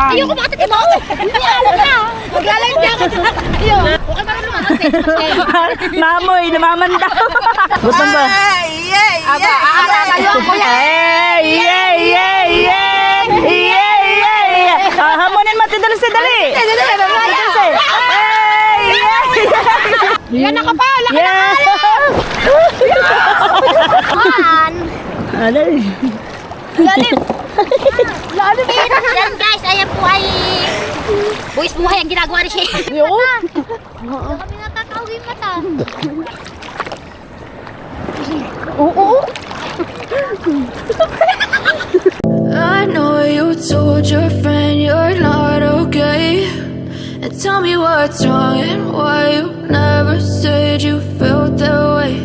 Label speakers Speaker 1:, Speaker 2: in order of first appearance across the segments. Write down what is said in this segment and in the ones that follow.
Speaker 1: Ayoko bakit mo? Hindi alam na. Maglalay niya ako. Ayoko. Okay ba naman
Speaker 2: Mamoy, namamanda. Gutom ba?
Speaker 1: Aba, ayoko yan.
Speaker 2: Hamunin mo, Dulce, dali. Dulce.
Speaker 1: Yan na ka pa. Laki na
Speaker 2: Alay.
Speaker 1: Lalim. Lalim. Yan guys, ayan po ay buwis buhay ang ginagawa ni Shay. Yun. Kami natatawin mata. Oo.
Speaker 3: I know you told your friend you're not okay, and tell me what's wrong and why you never said you felt that way.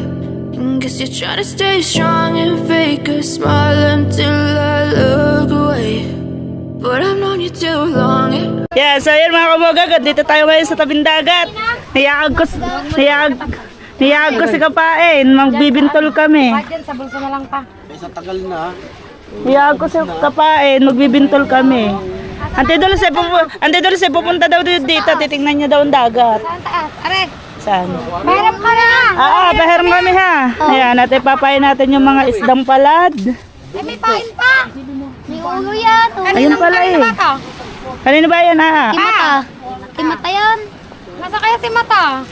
Speaker 3: And guess you're trying to stay strong and fake a smile until I look away, but I've known you too long.
Speaker 2: Yeah, so yun mga kabogag, dito tayo ngayon sa tabing dagat. Niyag ko si Kapain, magbibintol kami.
Speaker 1: Sa bulsa na lang pa.
Speaker 4: Sa tagal na.
Speaker 2: Niyag ko si Kapain, magbibintol kami. Ante Dulce, pupunta daw dito, titingnan niya daw ang dagat.
Speaker 1: Saan taas? Are.
Speaker 2: Saan?
Speaker 1: Pahiram ka na.
Speaker 2: Pahiram kami ha. Ayan, natin papain natin yung mga isdang palad.
Speaker 1: Ay, may pain pa. May ulo yan.
Speaker 2: Ayun pala eh. Kanino ba yan ha?
Speaker 1: Mata. Si Mata yan. Nasa kaya si Mata?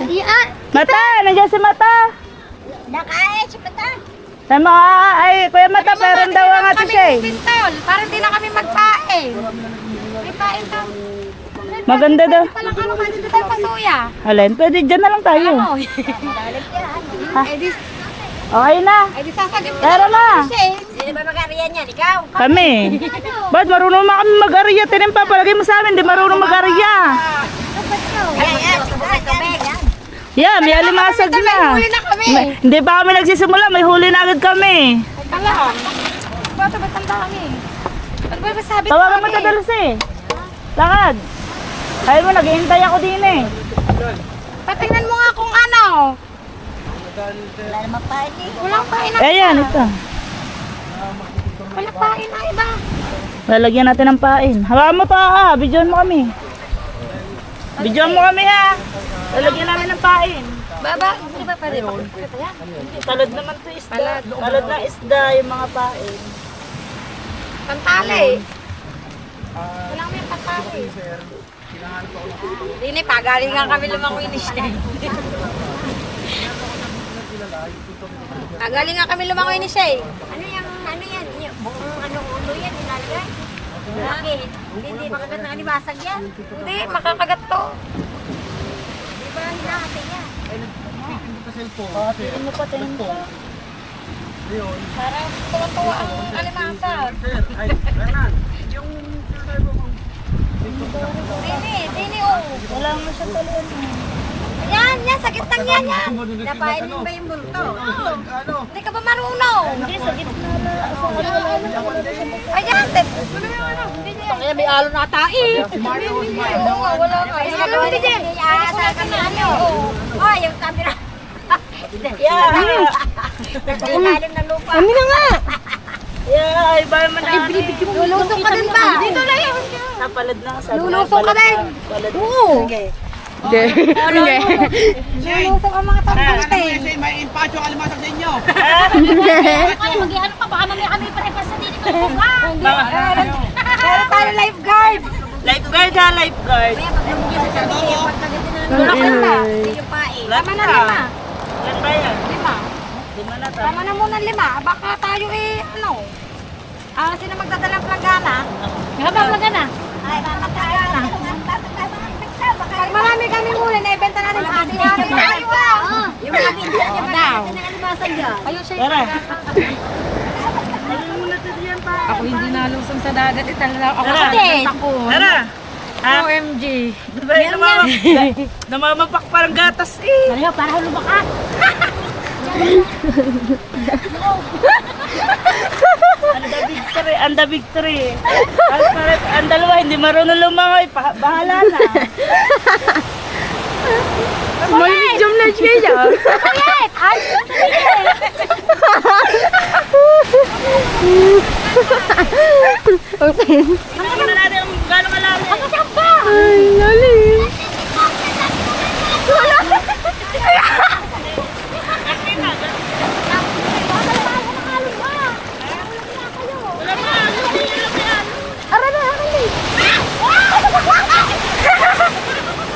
Speaker 1: Iya.
Speaker 2: Mata, nandiyan si Mata.
Speaker 1: Nakain si Mata.
Speaker 2: Ay, Kuya Mata, pahiram daw ang ate siya eh.
Speaker 1: Pintol. Para hindi na kami magpain. May pain daw.
Speaker 2: Maganda daw.
Speaker 1: Palang ano ka dito tayo pasuya.
Speaker 2: Alin, pwede dyan na lang tayo.
Speaker 1: Ano?
Speaker 2: Okay na.
Speaker 1: Ay di sasagip ko
Speaker 2: Tara na.
Speaker 1: Sino ba mag-ariyan yan? Ikaw?
Speaker 2: Kami. Ba't marunong ma kami mag-ariya? Tinimpa, palagay mo sa amin, di marunong mag-ariya.
Speaker 1: Ayan.
Speaker 2: Yeah, may alimasag
Speaker 1: May
Speaker 2: na.
Speaker 1: huli na kami.
Speaker 2: Hindi pa kami nagsisimula, may huli na agad kami.
Speaker 1: Tala. Ba't ang dami? Ano ba sabi sa
Speaker 2: Tawagan mo ta Dulce. Lakad. Kaya mo, naghihintay ako din eh.
Speaker 1: Patingnan mo nga kung ano. Wala namang pain eh. Walang pain na
Speaker 2: Ayan, ito.
Speaker 1: Walang pain na iba.
Speaker 2: Lalagyan natin ng pain. Hawakan mo to ha, bidyoan mo kami. Bidyoan mo kami ha. Lalagyan namin ng pain.
Speaker 1: Baba, hindi ba pwede ba?
Speaker 2: Talad naman to isda. Talad na isda yung mga pain.
Speaker 1: Pantali. Walang may pantali. Dili pa, galing nga kami lumangoy ni Shay. Galing nga kami lumangoy ni Shay. Ano yan? Buong ulo yan, nilalagay. Bakit? Hindi makagat ng alibasag yan. Hindi, makakagat to. Di ba hinahati yan?
Speaker 2: Tingin mo pa, tingin mo pa.
Speaker 1: Parang tuwa-tuwa ang alimasag. Dini, oh.
Speaker 2: Wala mo siya taluan.
Speaker 1: Yan, sa gitnang yan. Napain mo ba yung bulto? Hindi ka ba marunong?
Speaker 2: Hindi, sa gitna na.
Speaker 1: Ayan, kaya may alon na tae. Wala ka. Hindi, aasa ka na ano. Oh, yung camera.
Speaker 2: Yeah.
Speaker 1: Nagkakalim na lupa.
Speaker 2: Kami na nga. Yeah, ay ba man na.
Speaker 1: Lulusong ka din ba? Dito na yun.
Speaker 2: Sa palad na.
Speaker 1: Lulusong ka din. Oo. Hindi. Lulusong ang mga tampante.
Speaker 4: May impacho kalimasag sa inyo.
Speaker 1: Mag-iano ka, baka mamaya kami pare-pas sa dito ko. Meron tayo lifeguard.
Speaker 2: Lifeguard ha, lifeguard.
Speaker 1: Tulak lang ba? Yung pae. Tama na 5.
Speaker 2: Ilan ba yan?
Speaker 1: 5.
Speaker 2: 5 na
Speaker 1: Tama na muna 5. Baka tayo sino magdadalang plagana? Nga ba plagana? Ay, plagana. Pag marami kami huli, naibenta natin sa ating hati. Yung mga binigyan niya daw. Ayun siya.
Speaker 2: Tara.
Speaker 1: Ako hindi nalusong sa dagat. Ako
Speaker 2: din. Tara.
Speaker 1: OMG.
Speaker 2: Namamapak parang gatas eh.
Speaker 1: Ano para lumaka?
Speaker 2: Anda victory. Ang dalawa hindi marunong lumangoy. Bahala na.
Speaker 1: May medium large kayo. Ayet! Ay!
Speaker 2: Tingnan na natin ang gano'ng kalalim.
Speaker 1: Ang kasang pa!
Speaker 5: Ay, lalim.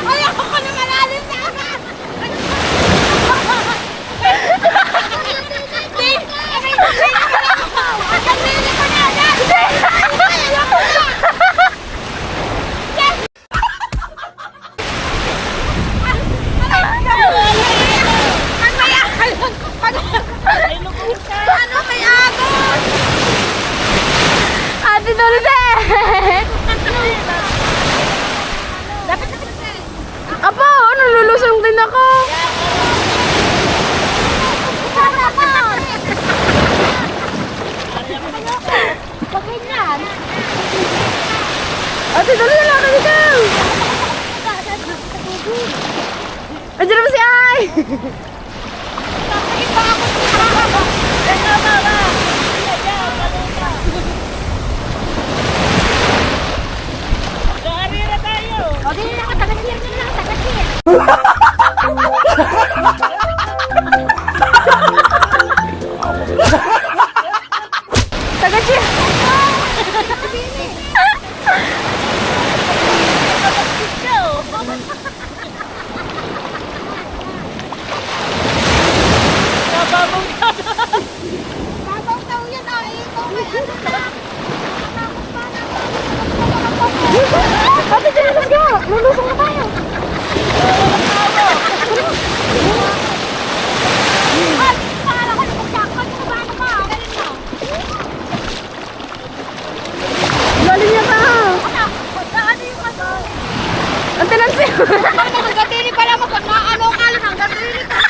Speaker 1: Ay, ako ka na malalim na ako! Ano may agos?
Speaker 5: Ate Dulce! Apo, nalulusong din ako.
Speaker 1: Pag ganyan.
Speaker 5: Ate Dulce, lakad ikaw. Andiyan naman si Ay.
Speaker 2: Karira tayo.
Speaker 1: O, di na ako, taga-cheer na lang, taga-cheer.
Speaker 5: Taga-cheer.
Speaker 1: Babaw daw yan, ah. Ikaw may ano na.
Speaker 5: Ate Dulce, let's go. Lulusong na tayo.
Speaker 1: Ay, pakala ko, nagpagjakot. Paano ka? Galing mo.
Speaker 5: Lalim niya ka.
Speaker 1: Ano yung ano?
Speaker 5: Ate Nancy.
Speaker 1: Hanggang pala mo. Pag naano ka lang, hanggang dili ka na.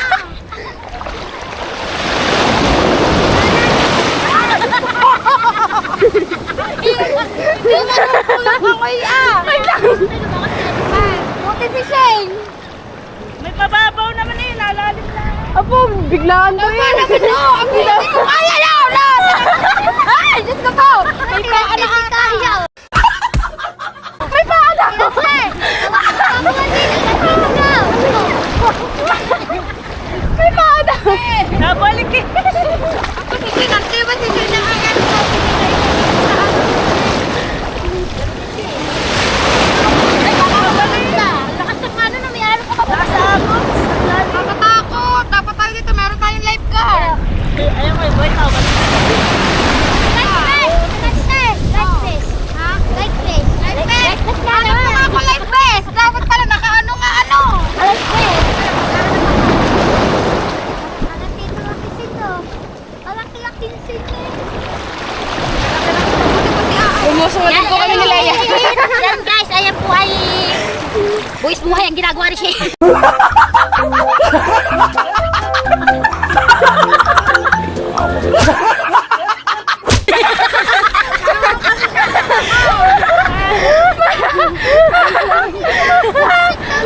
Speaker 1: Hindi mo nagpulak ako Buti si Shane.
Speaker 2: May pababaw naman eh, nalalim na.
Speaker 5: Apo, biglaan ko
Speaker 1: Paano
Speaker 5: eh.
Speaker 1: ba no? Ang hindi ko kaya na. Ay, Diyos ko po. May paano ka kaya.
Speaker 5: May paano. May paano.
Speaker 2: Nabalik eh.
Speaker 1: Si Shane, ba si Shane na kaya ko? Ay, kakabalik na. Lakas ng ano na may alam ko pa.
Speaker 2: Lakas sa agos.
Speaker 1: Nakatakot. Dapat tayo dito. Meron tayong lifeguard.
Speaker 2: Ayun ko, boy, tawag.
Speaker 1: Dapat pala naka-ano nga ano.
Speaker 5: Umusong natin po kami ni Leia.
Speaker 1: Yan guys, ayan po ay buwis buhay ang ginagawa ni Shane.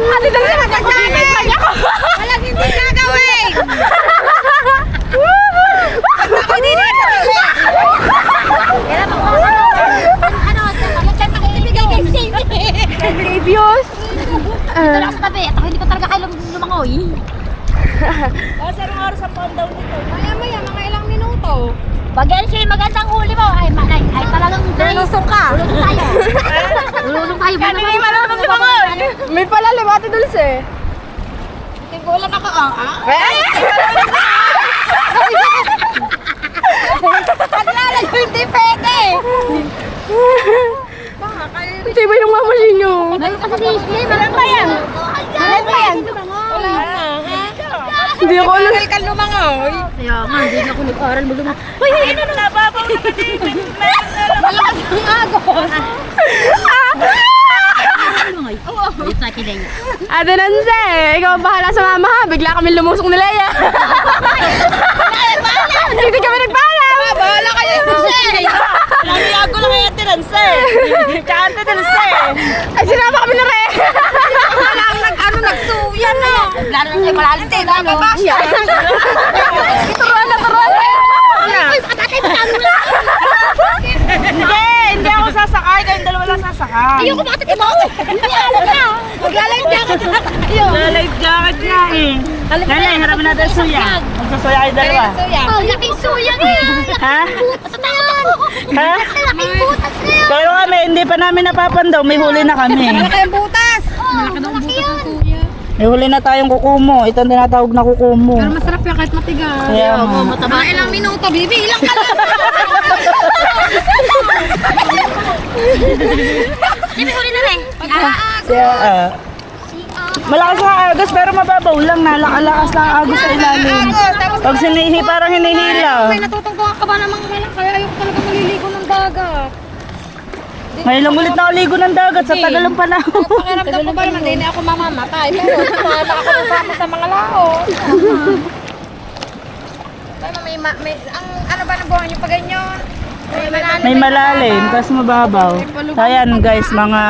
Speaker 5: Ate Dulce, magkakakit pa niya ko.
Speaker 1: Walang hindi gagawin. Ako din na Kaya mo ano, dyan nakikibigay kay Shane.
Speaker 5: Previous.
Speaker 1: Ito lang sa tabi. At ako hindi ko talaga kayo lumangoy.
Speaker 2: Kasi anong oras ang countdown nito?
Speaker 1: Maya, mga ilang minuto. Pag yan siya magandang huli mo, ay talagang lulusong ka. Lulusong tayo. Lulusong tayo.
Speaker 2: Kani may malunong di ba ko?
Speaker 5: May palalim, Ate Dulce.
Speaker 1: Tigulan ako, Paglalayo, hindi pwede.
Speaker 5: Ito ba yung mamasin nyo?
Speaker 1: Ngayon kasi si Isli, meron pa yan. Meron pa yan.
Speaker 2: Wala na.
Speaker 5: Hindi ako alam.
Speaker 1: Kaya nga, hindi na ako nag-aral mo lumangoy.
Speaker 2: Uy, ano na, nababaw naman eh.
Speaker 1: Malakas ang agos. Lumangoy. Oo. Ayun sa akin niya.
Speaker 5: Ate Nancy, ikaw ang bahala sa mama ha. Bigla kami lumusok ni Leia. Hindi kami nagpaalam.
Speaker 1: Bahala kayo sa Shane.
Speaker 2: Nangiyag ko lang kaya tinanse. Tsaka ang tinanse.
Speaker 5: Ay, sinama kami na rin.
Speaker 1: Walang nagsuya na. Lalo na kayo malalim din. Nagabasya.
Speaker 5: Turuan na.
Speaker 1: Ay, patatay mo lang.
Speaker 2: Hindi ako sa sasakay, kayong dalawa lang sasakay.
Speaker 1: Ayoko bakit ito? Hindi alam na. Magla-live jacket na tayo.
Speaker 2: Life jacket nga eh. Dali, haramin natin suya. Magsusuya kayo dalawa.
Speaker 1: Oh, laking suya ngayon.
Speaker 2: Ha?
Speaker 1: Butas na yan.
Speaker 2: Ha?
Speaker 1: Laking butas na yan.
Speaker 2: Pero kami, hindi pa namin napapandaw. May huli na kami.
Speaker 1: Kayang butas. Malaki yan.
Speaker 2: May huli na tayong kukumo. Ito ang tinatawag na kukumo.
Speaker 5: Masarap yan kahit matigas.
Speaker 2: Kaya nga.
Speaker 1: Mga ilang minuto, bibi. Ilang ka lang. Sino huli na rin?
Speaker 2: Kaya, malakas ang agos pero mababaw lang. Nalakalakas na ang agos sa ilalim. Pag sinihi, parang hinihila.
Speaker 1: May natutungtungan ka ba namang malak? Kaya ayoko talaga maliligo ng dagat.
Speaker 2: Ngayon lang ulit nakaligo ng dagat sa tagal ng panahon.
Speaker 1: Pakiramdam ko ba naman, hindi ako mamamatay. Pero sana ako nasama sa mga laot. Pero may ang ano ba ng buhay niyo pa ganyan?
Speaker 2: May malalim, tapos mababaw. Ayan guys, mga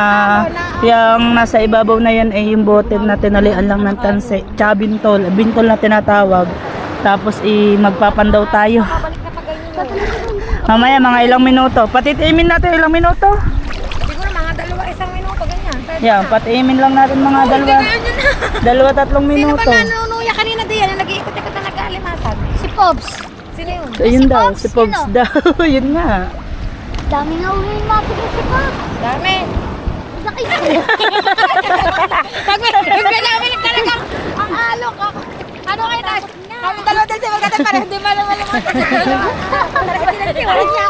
Speaker 2: yung nasa ibabaw na yan ay yung bote na tinalian lang ng tanse. Tsaka bintol, bintol na tinatawag. Tapos magpapandaw tayo. Mamaya mga ilang minuto. Patitiimin natin ilang minuto.
Speaker 1: Siguro mga isang minuto ganyan.
Speaker 2: Yan, patiimin lang natin mga dalawa, tatlong
Speaker 1: Sino
Speaker 2: minuto.
Speaker 1: ba nanunuya kanina diyan na nag-iikot-ikot na nag-aalimasan? Si Pobs. Sino yun?
Speaker 2: Ayun daw, si Pogs daw. Yun nga.
Speaker 1: Dami nga ulo yung mapagod si Pobs. Dami. Laki na. Pag may namilig talaga ang alok. Ano kayo tayo? Kami dalawa din si Magkatan para hindi malaman.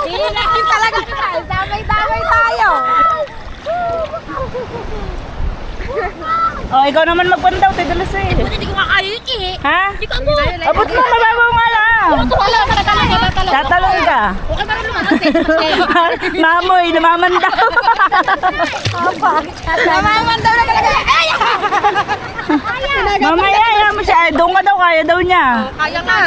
Speaker 1: Sinakin talaga tayo. Damay-damay tayo.
Speaker 2: Oh, ikaw naman magpandaw, tidalas eh.
Speaker 1: Hindi ko makakayot eh.
Speaker 2: Ha?
Speaker 1: Hindi ko abot.
Speaker 2: Abot mo, mababaw nga lang. Tatalong ka.
Speaker 1: Okay ba naman naman?
Speaker 2: Mamoy, namamandaw.
Speaker 1: Namamandaw na talaga. Ay!
Speaker 2: Mamaya, yan mo siya. Doon ka daw, kaya daw niya.
Speaker 1: Kaya ka.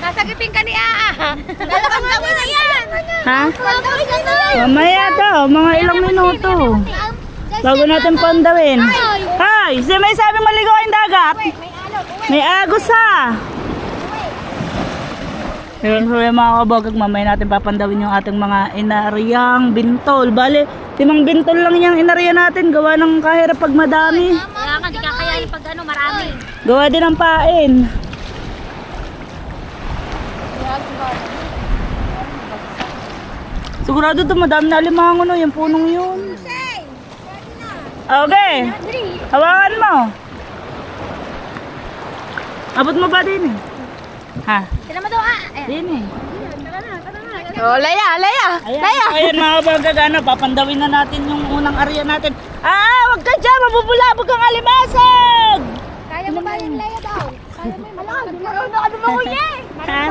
Speaker 1: Nasagipin ka ni Aa. Dalawang taon na yan.
Speaker 2: Ha?
Speaker 1: Dalawang taon na yan.
Speaker 2: Mamaya daw, mga ilang minuto. Bago natin pandawin. Hay, may sabing maligo kayong dagat. May agos ha. Yun, so yung mga kabagag, mamaya natin papandawin yung ating mga inariyang bintol. Bale, 5 bintol lang yung inariya natin. Gawa ng kahirap pag madami.
Speaker 1: Kaya ka, di kakayanin pag ano, marami.
Speaker 2: Gawa din ng pain. Sigurado ito madami na alimango no, yung punong yun. Okay. Hawakan mo. Abot mo ba din eh? Ha?
Speaker 1: Sila mo daw
Speaker 2: Din eh.
Speaker 5: Oh, laya.
Speaker 2: Ayan mga kabagag, papandawin na natin yung unang area natin. Wag ka dyan, mabubulabog ang alimasag!
Speaker 1: Kaya mo ba yung laya daw? Kaya mo yung malakad. Ano ba kuya eh?
Speaker 2: Ha?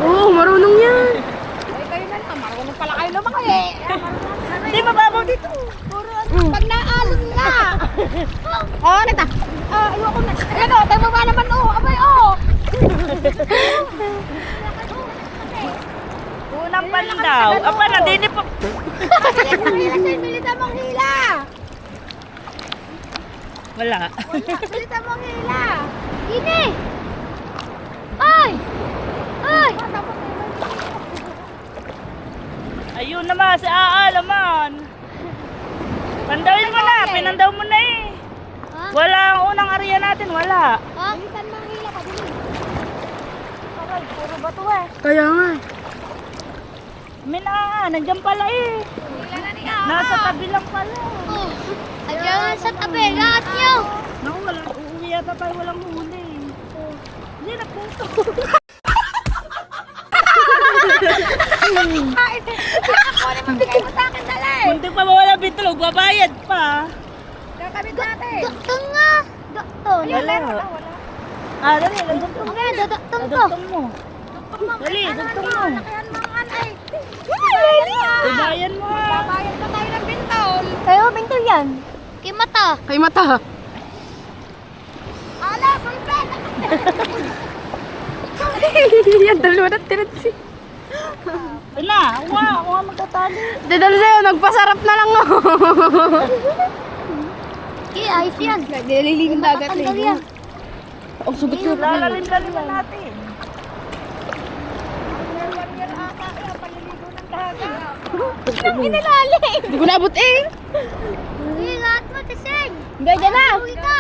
Speaker 5: Oo, marunong yan.
Speaker 1: Ay, kayo na lang. Marunong pala kayo naman eh.
Speaker 2: Hindi, mababaw dito.
Speaker 1: Pag naalon na. Oh, nita. Ayoko na. Ano, tayo mo ba naman abay
Speaker 2: Unang pandaw. Apa na, dini po.
Speaker 1: Bilita mong hila.
Speaker 2: Wala.
Speaker 1: Bilita mong hila. Ini. Ay.
Speaker 2: Ayun naman, si Aa naman. Pandawin mo na, pinandaw mo na eh. Wala ang unang area natin, wala.
Speaker 1: Bilisan mong hila pa din. Aray, puro bato eh.
Speaker 5: Kaya nga.
Speaker 2: Nandiyan pala eh.
Speaker 1: Hila na ni Aa.
Speaker 2: Nasa tabi lang pala.
Speaker 1: Ayan sa tabi, lahat niyo.
Speaker 2: Naku, walang uuwi yata tayo, walang huli. Hindi, naputo.
Speaker 1: Ako naman bigay mo sa akin dali.
Speaker 2: Munti pa mawala bitulog, babayad pa.
Speaker 1: Kakabit natin. Doktor nga. Doktor.
Speaker 2: Wala. Dali, nagduktong mo.
Speaker 1: Doktor ko.
Speaker 2: Nagduktong mo. Dali, dugtong mo.
Speaker 1: Nakayan mga anay.
Speaker 2: Ibayan mo ha.
Speaker 1: Babayad pa tayo ng bintol. Kayo, bintol yan. Kay mata.
Speaker 5: Kay mata.
Speaker 1: Ala, sulpen.
Speaker 5: Yan, dalawa na tinatsi.
Speaker 2: Ako nga magtatali.
Speaker 5: Dadalo sa'yo, nagpasarap na lang ako.
Speaker 1: Kaya, ayos yan.
Speaker 5: Nilililing dagat
Speaker 1: Tanggal yan.
Speaker 5: Ang sugot ko.
Speaker 2: Lalalim natin.
Speaker 1: Paliligo ng
Speaker 5: Hindi ko naabot eh.
Speaker 1: Ingat mo, Tiseng.
Speaker 5: Hindi, dyan na.
Speaker 1: Uwi ka.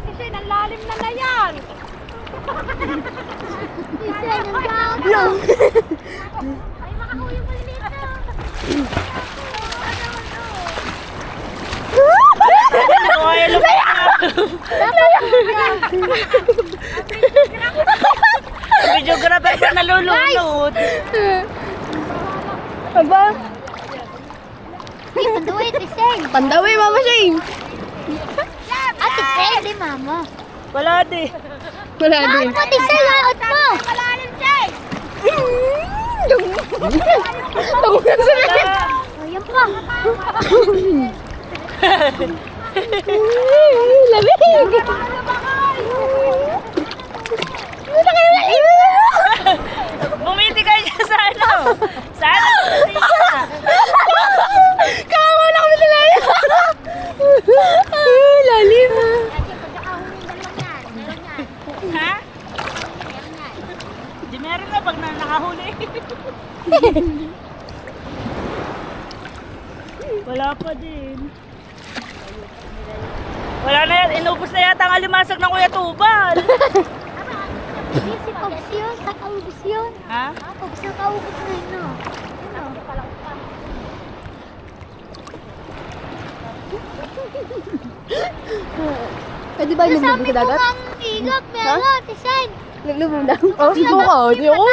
Speaker 1: Tiseng, ang lalim na na yan. Tiseng, ang gawin. Ay, makahuwi mo dito.
Speaker 2: Videographer pa nalulunod.
Speaker 5: Aba,
Speaker 1: Panduwi, Tiseng.
Speaker 5: pandawi, Mama Shane.
Speaker 1: At Tiseng, di mama.
Speaker 2: Wala di.
Speaker 5: Wala din.
Speaker 1: Laot mo, Tiseng, laot mo. Malalim, Tiseng.
Speaker 5: Tungo na sa lalim.
Speaker 1: Ayan pa.
Speaker 5: Lamig.
Speaker 2: Bumiti kayo dyan sa ano? Sa ano?
Speaker 5: Kawa na kami nilaya. Lalim.
Speaker 2: Ha? Di meron na pag nakahuli. Wala pa din. Wala na yan. Inubos na yata ang alimasag ng Kuya Tubal.
Speaker 1: Si Pogs yun, kakaubos yun.
Speaker 2: Ha?
Speaker 1: Pogs yung kaubos na yun, no?
Speaker 5: Pwede ba yung
Speaker 1: Sabi
Speaker 5: sa
Speaker 1: ko
Speaker 5: dagat?
Speaker 1: nga ang igap, meron, Tiseng.
Speaker 5: Naglubog daw. Oh, subuka. Hindi ako.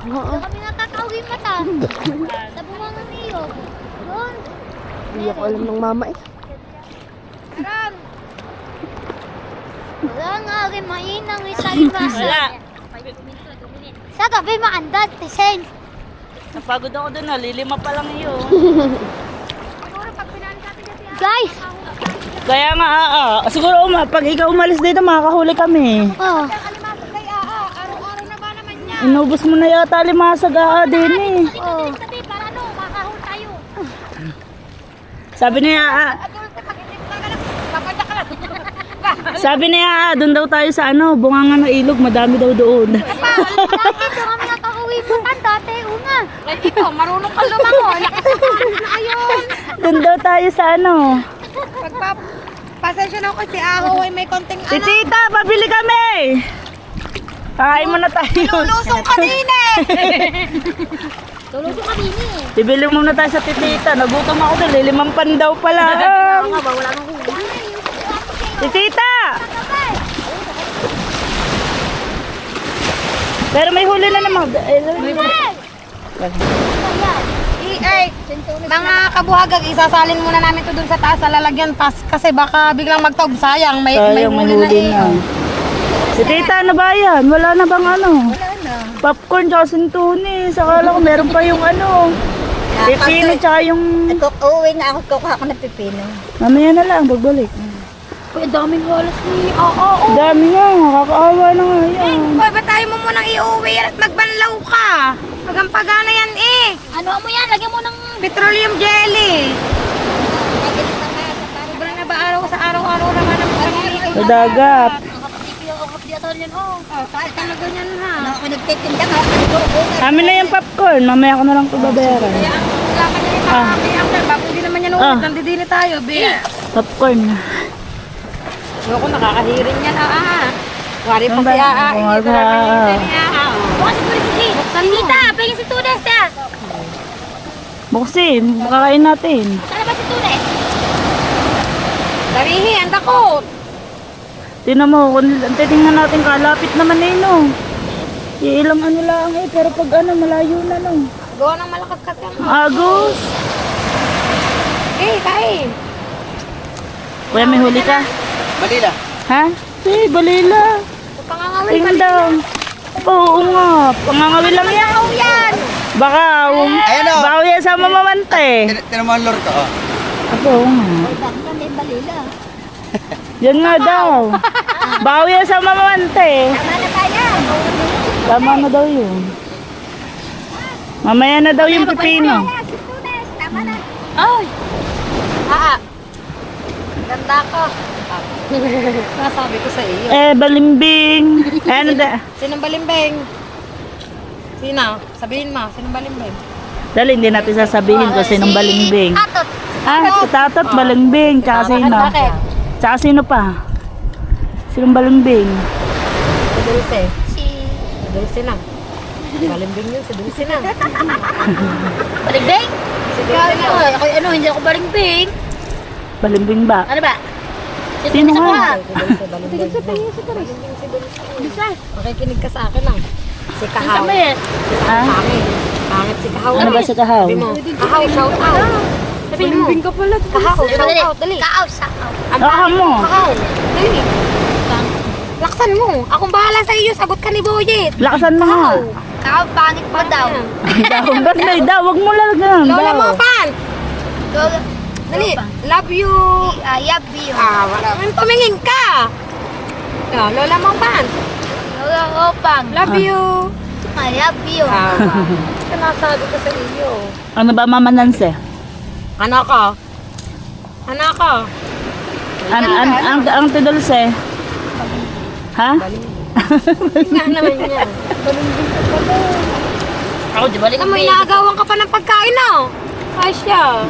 Speaker 1: Doon kami nakakauwi mata. Sa bungang niyo. Doon.
Speaker 5: Hindi ako alam ng mama eh.
Speaker 1: Wala nga rin mainang isa ibasa.
Speaker 2: Wala.
Speaker 1: Sa gabi maandat, Tiseng.
Speaker 2: Napagod ako dun. Lilima pa lang yun.
Speaker 1: Guys!
Speaker 2: Kaya nga, siguro pag ikaw umalis dito, makakahuli kami.
Speaker 1: Oh.
Speaker 2: Inubos mo na yata limasag din eh.
Speaker 1: Oh. Para ano, makahul tayo.
Speaker 2: Sabi niya, doon daw tayo sa ano, bunganga ng ilog, madami daw doon.
Speaker 1: Dati doon kami nakauwi matan dati, una. Ito, marunong ka lumangon. Ayun.
Speaker 2: Doon daw tayo sa ano.
Speaker 5: Pasensya na ako kasi aho ay may konting
Speaker 2: Tita, pabili kami! Kakain mo na tayo.
Speaker 5: lusong kanina eh.
Speaker 1: Tulog ko kanini eh.
Speaker 2: Bibili muna tayo sa titita. Nagutom ako doon, lilimang pandaw pala.
Speaker 1: Wala nang huli.
Speaker 2: Tita! Pero may huli na naman.
Speaker 5: Mga kabuhagag, isasalin muna namin to dun sa taas sa lalagyan kasi baka biglang magtaob. Sayang, may
Speaker 2: Sayang, may huli na. Si Tita, ano ba yan? Wala na bang ano?
Speaker 5: Wala na.
Speaker 2: Popcorn tsaka sintunis. Akala ko meron pa yung ano. Pipino tsaka yung...
Speaker 5: Uuwi nga ako, kukuha ko ng pipino.
Speaker 2: Mamaya na lang, pagbalik.
Speaker 1: Uy, daming walas ni...
Speaker 2: Dami nga, kakaawa na nga yan.
Speaker 5: Hoy, ba't tayo mo munang iuwi yan at magbanlaw ka? Magampagana yan eh.
Speaker 1: Ano mo yan? Lagyan mo ng...
Speaker 5: Petroleum jelly. Sobrang na ba araw sa araw-araw naman ang pagkakita?
Speaker 2: Sa dagat.
Speaker 5: Kahit talaga yan ha.
Speaker 1: Ako nagtitinda ka.
Speaker 2: Amin na yung popcorn, mamaya ko na lang ito babayaran.
Speaker 5: Wala ka na yung makakiyang. Bakit hindi naman yan ulit? Nandidini tayo, be.
Speaker 2: Popcorn.
Speaker 5: Ayoko, nakakahiring yan. Wari pa
Speaker 2: Ang
Speaker 5: si
Speaker 2: ba-
Speaker 5: Aa.
Speaker 2: ang
Speaker 5: Hindi
Speaker 2: ba-
Speaker 5: talaga ni Aa.
Speaker 1: Bukas ito rin si Tita, pagin si Tudes, ya.
Speaker 2: Buksi, makakain natin.
Speaker 1: Sana ba si Tudes?
Speaker 5: Darihi, ang takot.
Speaker 2: Tingnan mo, kung titingnan natin kalapit naman eh no. Ilang ano lang eh, pero pag ano, malayo na no.
Speaker 5: Gawa ng malakas ka yan.
Speaker 2: Agos.
Speaker 5: Kain.
Speaker 2: Kuya, may huli ka?
Speaker 4: Balila.
Speaker 2: Ha? Eh, balila.
Speaker 5: Pangangawin
Speaker 2: Tingnan daw. Oo nga, pangangawin lang yan. Baka,
Speaker 4: Ayan o.
Speaker 2: baka yan sa mamamante.
Speaker 4: Tinan mo ang lure ko. Oh.
Speaker 2: Ako, oo nga.
Speaker 1: Bakit may balila?
Speaker 2: Yan nga daw. Bawi yan sa mamamante.
Speaker 1: Tama na tayo.
Speaker 2: Tama na daw yun. Mamaya na daw yung pipino.
Speaker 1: Si Tudes, tama na.
Speaker 5: Ay! Ganda ko. Nasabi ko sa iyo.
Speaker 2: Eh, balimbing. Ano da?
Speaker 5: Sinong balimbing? Sino? Sabihin mo, sinong balimbing?
Speaker 2: Dali, hindi natin sasabihin kung sinong balimbing.
Speaker 1: Atot.
Speaker 2: Ah, tatot, balimbing. Tsaka sino?
Speaker 1: Bakit?
Speaker 2: Tsaka sino pa? Sinong balimbing?
Speaker 1: Si Dulce.
Speaker 5: Si...
Speaker 1: Dulce na. Balimbing yun, si Dulce na.
Speaker 5: Baligbing?
Speaker 1: Si Dulce na.
Speaker 5: Ako, hindi ako baligbing.
Speaker 2: Balimbing ba?
Speaker 5: Ano ba?
Speaker 2: Sino nga?
Speaker 1: Si Dulce, balimbing. Balimbing si Dulce. Makikinig ka sa akin lang. Si Kahaw.
Speaker 2: Ha?
Speaker 1: Pangit. Pangit si Kahaw.
Speaker 2: Ano ba si Kahaw?
Speaker 1: Sabi mo, Kahaw, shout out. Sabihin mo. Balimbing ka pala. Kahaw, shout out. Dali.
Speaker 5: Kaaw sa aw.
Speaker 1: Ang
Speaker 2: Baka
Speaker 1: pangit
Speaker 2: mo.
Speaker 1: Kahaw. Dali. Laksan mo. Akong bahala sa iyo. Sagot ka ni Boyet.
Speaker 2: Lakasan mo nga.
Speaker 5: Kaaw, pangit pa daw.
Speaker 2: Daw, ba't may daw? Huwag mo lagyan.
Speaker 1: Lola
Speaker 2: Daw.
Speaker 1: mo pan. Dali. Love you.
Speaker 5: Ayab you.
Speaker 1: Wala. Tumingin ka. Lola mo pan.
Speaker 5: Lola Opang.
Speaker 1: Love you.
Speaker 5: Ayab you.
Speaker 1: Sinasabi ko sa iyo.
Speaker 2: Ano ba, Mama Nancy?
Speaker 1: Ano ka? Ano ka?
Speaker 2: Ang tidulse? Ha?
Speaker 1: Nga naman niya.
Speaker 5: Ako, di balik
Speaker 1: May inaagawan ka pa ng pagkain, no? Asya.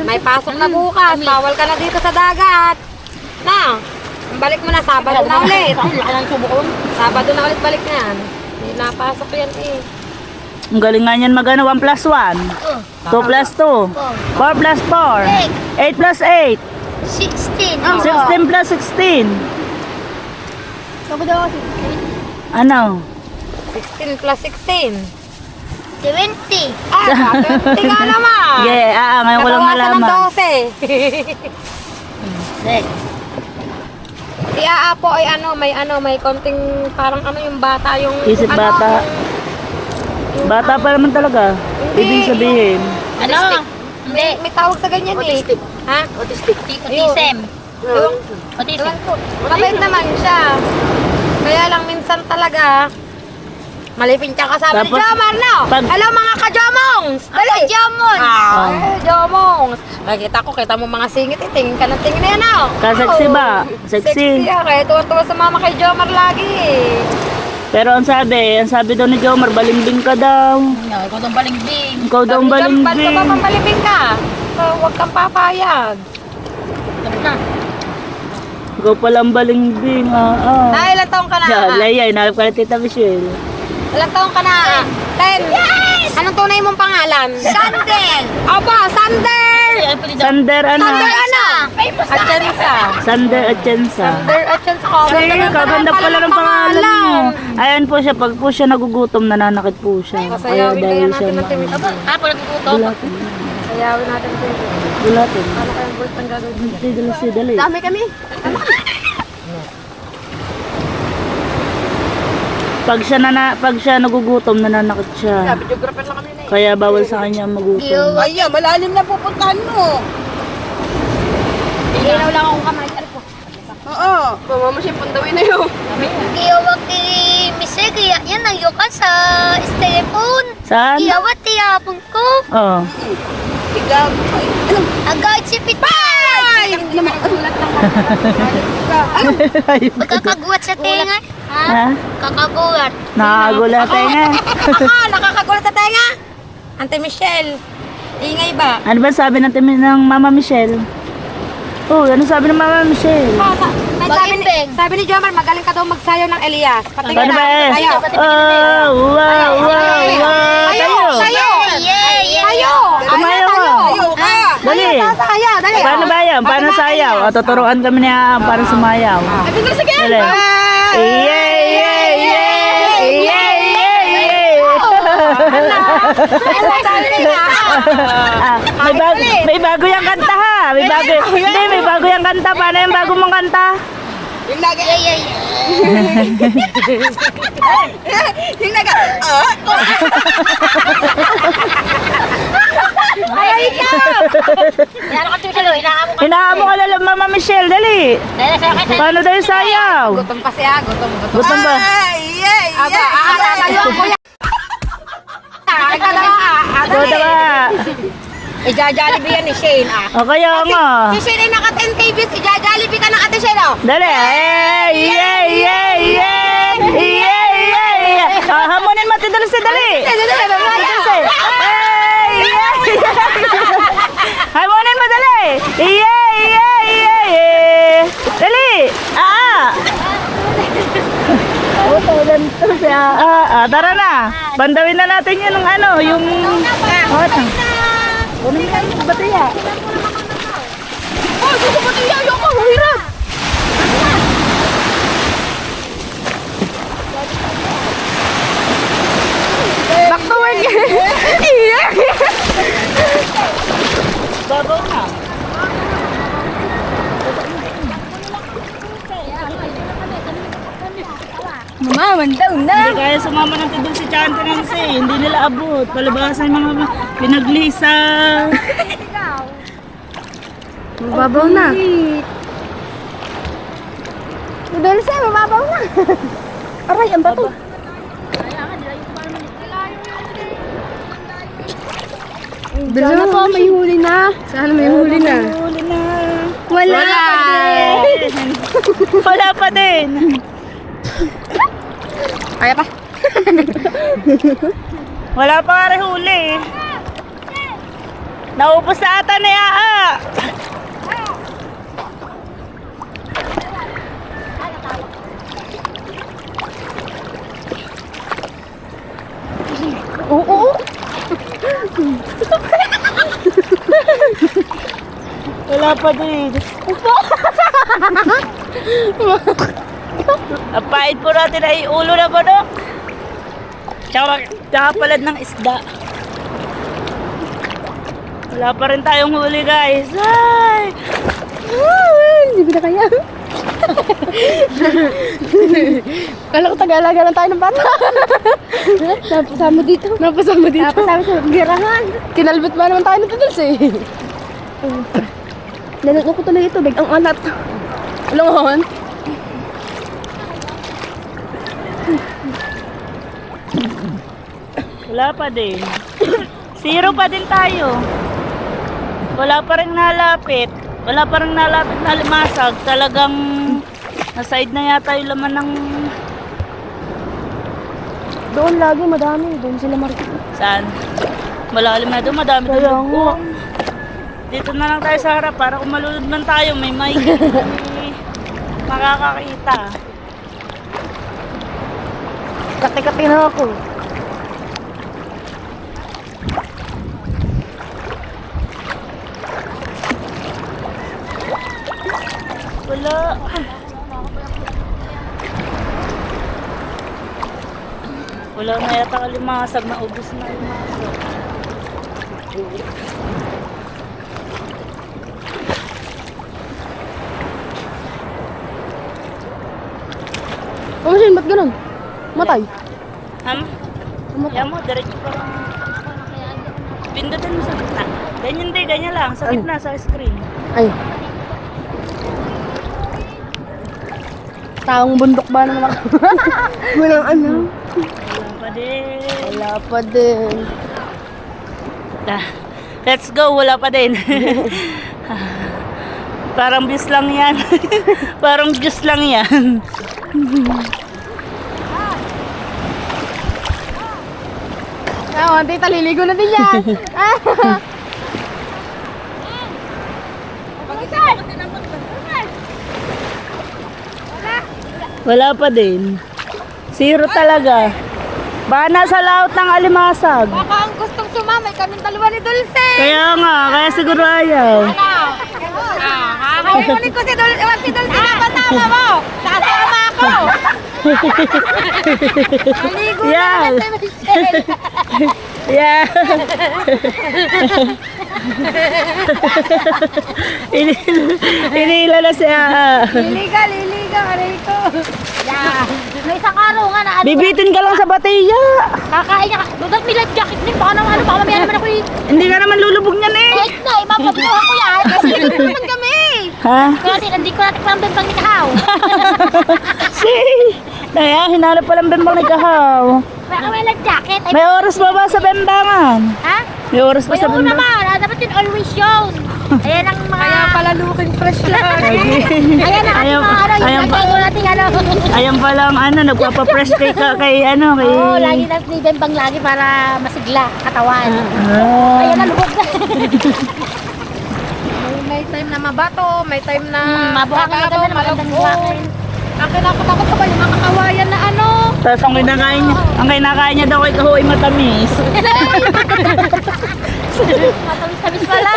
Speaker 1: May pasok na bukas. Bawal ka na dito sa dagat. Na, balik mo na. Sabado na ulit.
Speaker 5: Laki ng subo ko.
Speaker 1: Sabado na ulit balik na yan. May napasok yan eh.
Speaker 2: Ang galing nga niyan magano, 1 plus 1. 2 plus 2. 4 plus 4. 8 plus 8.
Speaker 5: 16.
Speaker 2: 16 plus 16.
Speaker 5: Sabi daw kasi.
Speaker 2: Ano?
Speaker 1: 16 plus 16.
Speaker 5: 20.
Speaker 1: Ah, 20 nga naman.
Speaker 2: Yeah, ngayon ko lang
Speaker 1: Nabawasan ng
Speaker 2: nalaman.
Speaker 1: 12. Si Aa po ay may konting parang yung bata yung...
Speaker 2: Isip bata. Bata pa naman talaga. Ibig sabihin.
Speaker 5: Ano? Hindi.
Speaker 1: May tawag sa ganyan
Speaker 5: Autistic.
Speaker 1: eh. Ha?
Speaker 5: Autistic. Autism. Autism.
Speaker 1: Mabait naman siya. Kaya lang minsan talaga, malipin siya kasama ni
Speaker 2: Tapos,
Speaker 1: Jomar, no?
Speaker 2: pag-
Speaker 1: Hello mga ka-Jomongs! Dali!
Speaker 5: Jamon.
Speaker 1: Jomongs! Kita mo mga singit, tingin ka ng tingin na yan, no?
Speaker 2: Kaseksi ba? Sexy.
Speaker 1: Sexy ako eh. Tuwa-tuwa sa mama kay Jomar lagi eh.
Speaker 2: Pero ang sabi daw ni Jomar, balimbing ka daw.
Speaker 5: Ikaw itong baligbing.
Speaker 2: Ikaw daw ang
Speaker 1: Sabi niya, "Ba't ka
Speaker 2: balimbing.
Speaker 1: ba pampalipin ka? Huwag kang papayag."
Speaker 5: Sabi ka.
Speaker 2: Ikaw pala ang balimbing.
Speaker 1: Na, ilang taong ka na?
Speaker 2: Yeah, Laya, inalap ka na Tita Michelle.
Speaker 1: Ilang taong ka na? 10. Yes! Anong tunay mong pangalan?
Speaker 5: Sandel.
Speaker 1: Aba, Sander!
Speaker 2: Sander, ano?
Speaker 1: Sander ano? Atienza.
Speaker 2: Sander Atienza.
Speaker 1: Sander Atienza.
Speaker 2: Sir, kaganda pala ng pangalan mo. Ayan po siya, pag po siya nagugutom, nananakit po siya.
Speaker 1: Pasayawin kaya natin ng Team
Speaker 5: Aba, po nagtututo.
Speaker 2: Gulatin.
Speaker 1: Pasayawin natin ito.
Speaker 2: Gulatin.
Speaker 1: Ano kayang bolt ang gagawin?
Speaker 2: Dali.
Speaker 5: Dami kami.
Speaker 2: Pag siya nagugutom, nananakit siya.
Speaker 1: Videographer lang kami na eh.
Speaker 2: Kaya bawal sa kanya magutom.
Speaker 4: Ay, malalim na pupuntahan mo.
Speaker 1: Ilaw lang akong kamay. Ano po?
Speaker 4: Oo.
Speaker 1: Mama mo siya pandawin na yun.
Speaker 5: Iyawag ni Mise, kaya yan nayukan sa telephone.
Speaker 2: Saan?
Speaker 5: Iyawat tiyapon ko.
Speaker 2: Oh.
Speaker 4: Ikaw, ay, ano?
Speaker 5: Agad si Pitay.
Speaker 4: Hindi naman ulat lang.
Speaker 5: Magkakagulat sa tenga.
Speaker 2: Ha?
Speaker 5: Kakagulat.
Speaker 2: Nakagulat tayo nga.
Speaker 1: Nakakagulat sa tenga. Ante Michelle. Ingay ba?
Speaker 2: Ano ba sabi ng Mama Michelle? Oh, ano sabi ng Mama Michelle?
Speaker 1: Sabi ni Jomar, magaling ka daw magsayaw ng Elias. Patingin
Speaker 2: Paano ba eh?
Speaker 1: Tayo.
Speaker 2: Oh, wow. Tayo.
Speaker 1: Tayo.
Speaker 5: Yeah.
Speaker 1: Tayo.
Speaker 2: Tumayo ka. Dali.
Speaker 1: Sasayaw. Dali.
Speaker 2: Paano ba yan? Paano sayaw? O, tuturuan kami niya para sumayaw.
Speaker 1: Sige.
Speaker 2: Dali. May bago yung kanta ha. May bago yung kanta. Paano yung bago mong kanta?
Speaker 4: Yung lagi. Yung lagi.
Speaker 1: Ay, ikaw.
Speaker 5: Yan ako tuloy, inaamo ka.
Speaker 2: Hinaamo ka na lang, Mama Michelle. Dali.
Speaker 5: Dahil sa akin.
Speaker 2: Paano daw yung sayaw?
Speaker 1: Gutom pa siya. Gutom.
Speaker 2: Gutom ba?
Speaker 1: Aba, tayo ako yan. Ikaw na
Speaker 2: Gutom ba?
Speaker 1: Ija-jollibee yan ni Shane
Speaker 2: O kaya nga.
Speaker 1: Si Shane ay naka 10 KB. Ija-jollibee ka ng ate Shane
Speaker 2: Dali. Hamunin mo. Dali. Tara na. Bandawin na natin yun ng ano, yung... Ano? Kunin na yung baterya.
Speaker 4: Oh, gusto ko niya. Ayoko, mahirap. Back to work.
Speaker 2: Babaw na.
Speaker 4: Mamaman daw na.
Speaker 2: Hindi kaya sumama ng tudol si Chante Nancy. Hindi nila abot. Palabasan yung mga pinaglisa.
Speaker 4: Mababaw na. Dulce, mababaw na. Aray, ang bato. Sana po may huli na. Sana may huli na.
Speaker 2: Huli na.
Speaker 4: Wala.
Speaker 2: Wala pa din.
Speaker 4: Kaya pa?
Speaker 2: Wala pa nga rin huli. Naubos na ata ni Aa.
Speaker 4: Oo.
Speaker 2: Wala pa din. Apait po natin ay ulo na manok. Tsaka palad ng isda. Wala pa rin tayong huli, guys. Ay!
Speaker 4: Hindi ko na kaya. Kala ko Tagalaga lang tayo ng bata. Napasama dito. Napasama sa girahan. Kinalbit ba naman tayo ng tudals eh. Nanuto ko tuloy ito. Big ang alat. Alangon.
Speaker 2: Wala pa din. Zero pa din tayo. Wala pa rin nalapit. Wala pa rin nalapit na limasag. Talagang na-side na yata yung laman ng...
Speaker 4: Doon lagi madami. Doon sila marikit.
Speaker 2: Saan? Malalim na doon. Madami
Speaker 4: Kaya
Speaker 2: doon.
Speaker 4: nga.
Speaker 2: Dito na lang tayo sa harap para kung malulod man tayo, may mic. Makakakita.
Speaker 4: Kati-kati na ako.
Speaker 2: Wala. Wala na yata kalimasag. Naubos na limasag.
Speaker 4: Pamasin, ba't ganun? Matay.
Speaker 2: Yan mo, diretso pa lang. Pindutin mo sa gitna. Ganyan din, ganyan lang. Sa gitna, sa screen.
Speaker 4: Ay. Taong bundok ba naman ako? Walang ano.
Speaker 2: Wala pa din.
Speaker 4: Wala pa din.
Speaker 2: Let's go, wala pa din. Parang bis lang yan. Parang juice lang yan.
Speaker 4: Ah, tita, liligo na din yan.
Speaker 2: Wala pa din. Zero talaga. Baka nasa laot ng alimasag.
Speaker 5: Baka ang gustong sumamay kaming dalawa ni Dulce.
Speaker 2: Kaya nga, kaya siguro ayaw.
Speaker 5: Kunin ko si Dulce na kasama mo. Sasama ako. Maligo
Speaker 2: Yan.
Speaker 5: na si Michelle.
Speaker 2: Yeah. Inila na si Aa.
Speaker 5: Liliga, aray ko. Yeah. May isang araw nga na ano.
Speaker 2: Bibitin ka lang sa batiya.
Speaker 5: Kakain niya. Dudat may life jacket din. Baka naman, baka mamaya naman ako
Speaker 2: Hindi ka naman lulubog niyan eh.
Speaker 5: kahit na, imapabuhan ko yan. Kasi dito naman kami.
Speaker 2: Ha?
Speaker 5: Kaya hindi ko natin pang bentang nikahaw.
Speaker 2: Kaya hinanap palang bembang nagkahaw.
Speaker 5: Baka may life jacket. Ay,
Speaker 2: May oras pa ba sa bembangan?
Speaker 5: ha?
Speaker 2: May oras pa
Speaker 5: May
Speaker 2: sa
Speaker 5: oo
Speaker 2: bembangan?
Speaker 5: naman. Dapat yun always yun. Ayan ang mga... Kaya pala looking fresh lang. Ayan ang ating mga ano.
Speaker 2: Ayan
Speaker 5: Yung
Speaker 2: pa.
Speaker 5: lagay ko natin ano.
Speaker 2: Ayan palang ano, nagpapa-fresh kay, kay ano, kay...
Speaker 5: Oo, lagi natin ibembang lagi para masigla katawan.
Speaker 2: Ah.
Speaker 5: Ayan ang lubog na.
Speaker 4: May time na mabato, may time na
Speaker 5: Mabuhakan na ganda na magandang buhakin.
Speaker 4: Ang kinakatakot ko ba yung mga kawayan na ano?
Speaker 2: Tapos ang kinakain niya daw ay kahoy matamis.
Speaker 5: Matamis-tamis pala.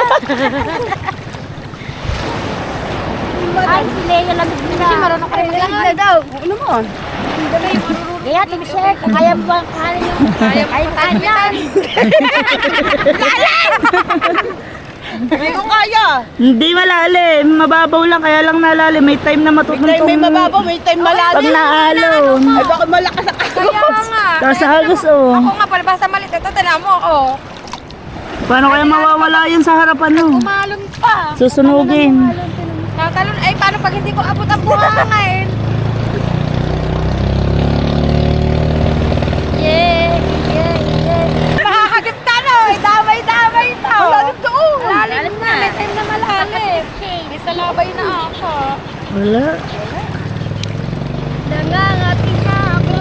Speaker 5: Ay, si Lea lamig na. Kasi marunong kayo na daw.
Speaker 4: Ano mo?
Speaker 5: Kaya, tumisir, kaya mo ba kanin yung kanin?
Speaker 4: Hindi ko kaya.
Speaker 2: Hindi malalim, mababaw lang kaya lang nalalim. May time na matutuntong.
Speaker 4: May mababaw, may time malalim.
Speaker 2: Pag naalon.
Speaker 4: Ay, bakit malakas ang agos?
Speaker 2: Tapos sa agos oh.
Speaker 4: Ako nga, palibasa malit. Ito, tinan mo, oh.
Speaker 2: Paano kaya mawawala yun sa harapan mo?
Speaker 4: Malon pa.
Speaker 2: Susunugin.
Speaker 4: Tatalon, ay, paano pag hindi ko abot ang buhangin? Makakagip ka, no? Damay-damay ito. Malalim to, oh. Malalim na. May time na malalim. May salabay na ako.
Speaker 2: Wala.
Speaker 5: Nangangati na ako.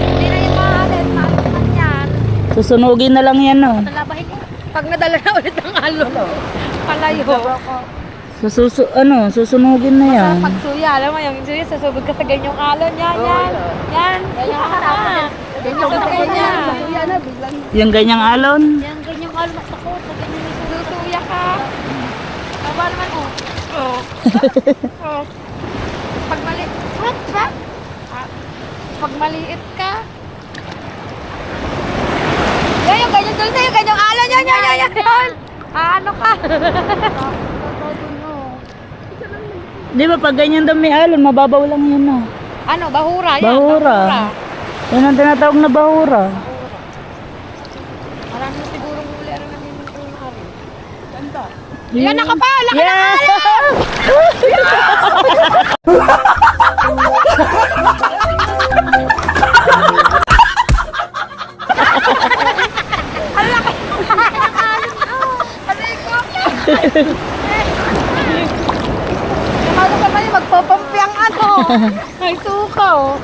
Speaker 5: Hindi na yung maalis. Maalis man yan.
Speaker 2: Susunugin na lang yan oh.
Speaker 5: Talabahin niya.
Speaker 4: Pag nadala na ulit ang alon, palayo.
Speaker 2: Susunugin na yan.
Speaker 4: Pag suya, alam mo, yung suya, sasubod ka sa ganyang alon. Yan. Yan yung harap. Ganyan sa ganyan.
Speaker 2: Yung ganyang alon.
Speaker 5: Yan, ganyan ka lumak ako. Ganyan yung
Speaker 4: Susuya ka. Aba naman, oh. Oh. Oh. Pag mali... What? Pag maliit ka. Yan, yung ganyan doon na, yung ganyang alon. Yan. Ano ka?
Speaker 2: Di ba pag ganyan daw may alon, mababaw lang yun oh.
Speaker 4: Ano, bahura. Yan,
Speaker 2: Bahura. Yan ang tinatawag na bahura.
Speaker 4: Marami na sigurong huli. Ano na yung hari? Ganda.
Speaker 2: Yan
Speaker 4: nakapala ka na! Ano ka man yung magpapampi ang ano? Ay, sukaw.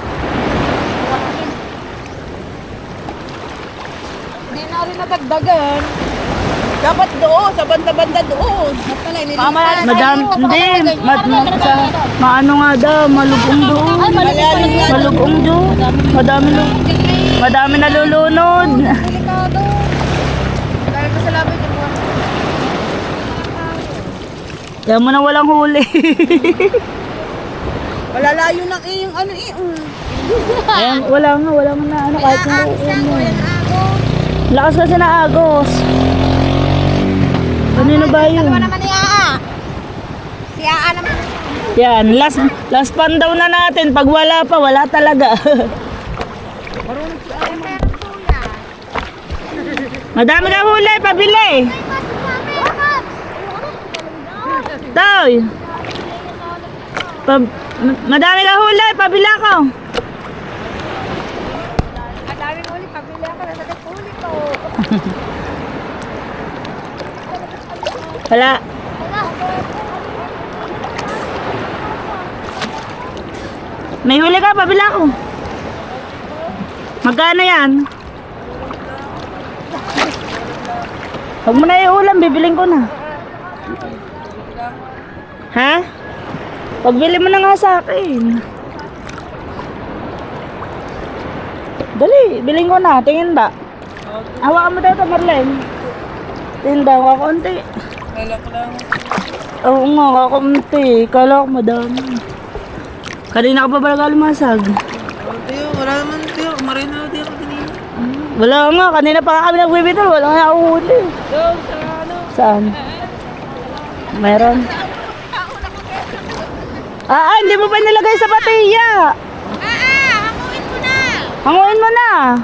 Speaker 4: Hindi na rin nadagdagan. Dapat doon, sa banda-banda doon.
Speaker 2: Maano nga daw, malugong doon. Malugong doon. Madami nalulunod.
Speaker 4: Delikado. Dahil ko sa labi, din mo.
Speaker 2: Kaya mo na walang huli.
Speaker 4: Malalayo ng iyong ano
Speaker 2: Ayan, wala nga na ano kahit kung lakas kasi na agos. Kanino ba yun?
Speaker 4: Dalawa naman ni Aa. Si Aa naman.
Speaker 2: Yan, last pan daw na natin. Pag wala pa, wala talaga. Madami ka huli, pabili. Toy. Madami ka huli, pabili ako.
Speaker 4: Ang daming huli, pabili ako na sa huli ko.
Speaker 2: Wala. May huli ka, pabila ko. Magkano yan? Huwag mo na iulam, bibiling ko na. Ha? Pagbili mo na nga sa akin. Dali, biling ko na. Tingin ba? Hawakan mo daw ito, Marlene. Tingin daw, kakunti. Oo nga, kakunti. Kala ko madami. Kanina ka pa ba nagalimasag?
Speaker 6: Tiyo, wala naman tiyo. Marina di ako kanina.
Speaker 2: Wala nga, kanina pa kami nagbibitol. Wala nga ako huli.
Speaker 6: Doon sa ano?
Speaker 2: Saan? Meron. Hindi mo pa nilagay sa batiya.
Speaker 5: Hanguin mo na.
Speaker 2: Hanguin mo na.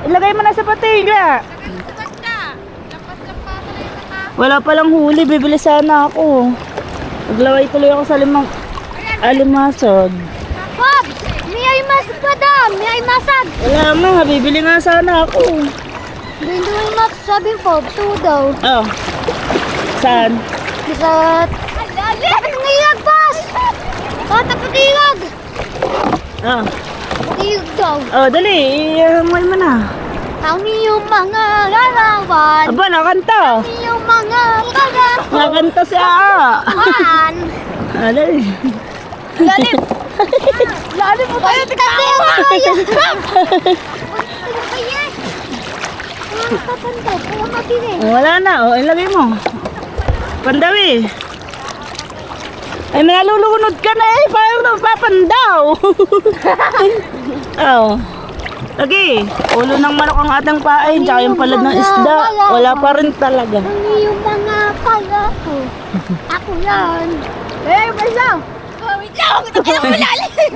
Speaker 2: Ilagay mo na sa batiya.
Speaker 5: Basta. Lampas-lampasan na yung mga.
Speaker 2: Wala palang huli, bibili sana ako. Maglaway tuloy ako sa alimasag.
Speaker 5: Bob! May ay masag pa daw. May ay masag.
Speaker 2: Wala nga, bibili nga sana ako.
Speaker 5: Hindi mo yung sabi ko. Ito daw.
Speaker 2: Oh. Saan?
Speaker 5: Sa... Dapat ngayag, boss! Dapat patigag!
Speaker 2: Oh.
Speaker 5: Patigag daw.
Speaker 2: Oh, dali, hanguin mo na.
Speaker 5: Ang iyong mga larawan.
Speaker 2: Aba, nakanta.
Speaker 5: Ang iyong mga kagawan.
Speaker 2: Nakanta siya.
Speaker 5: Man.
Speaker 2: Dali.
Speaker 4: Lalim! Lalim mo tayo! Tikas na yun!
Speaker 2: Wala na, ilagay mo. Pandawi. Ay, may nalulunod ka na eh. Paano papandaw? Oh. Lagi, ulo ng manok ang ating pain, tsaka yung palad ng isda. Wala pa rin talaga.
Speaker 5: Yung mga pala ko. Ako yan.
Speaker 4: Besa!
Speaker 5: Wait lang, ito kayo malalim.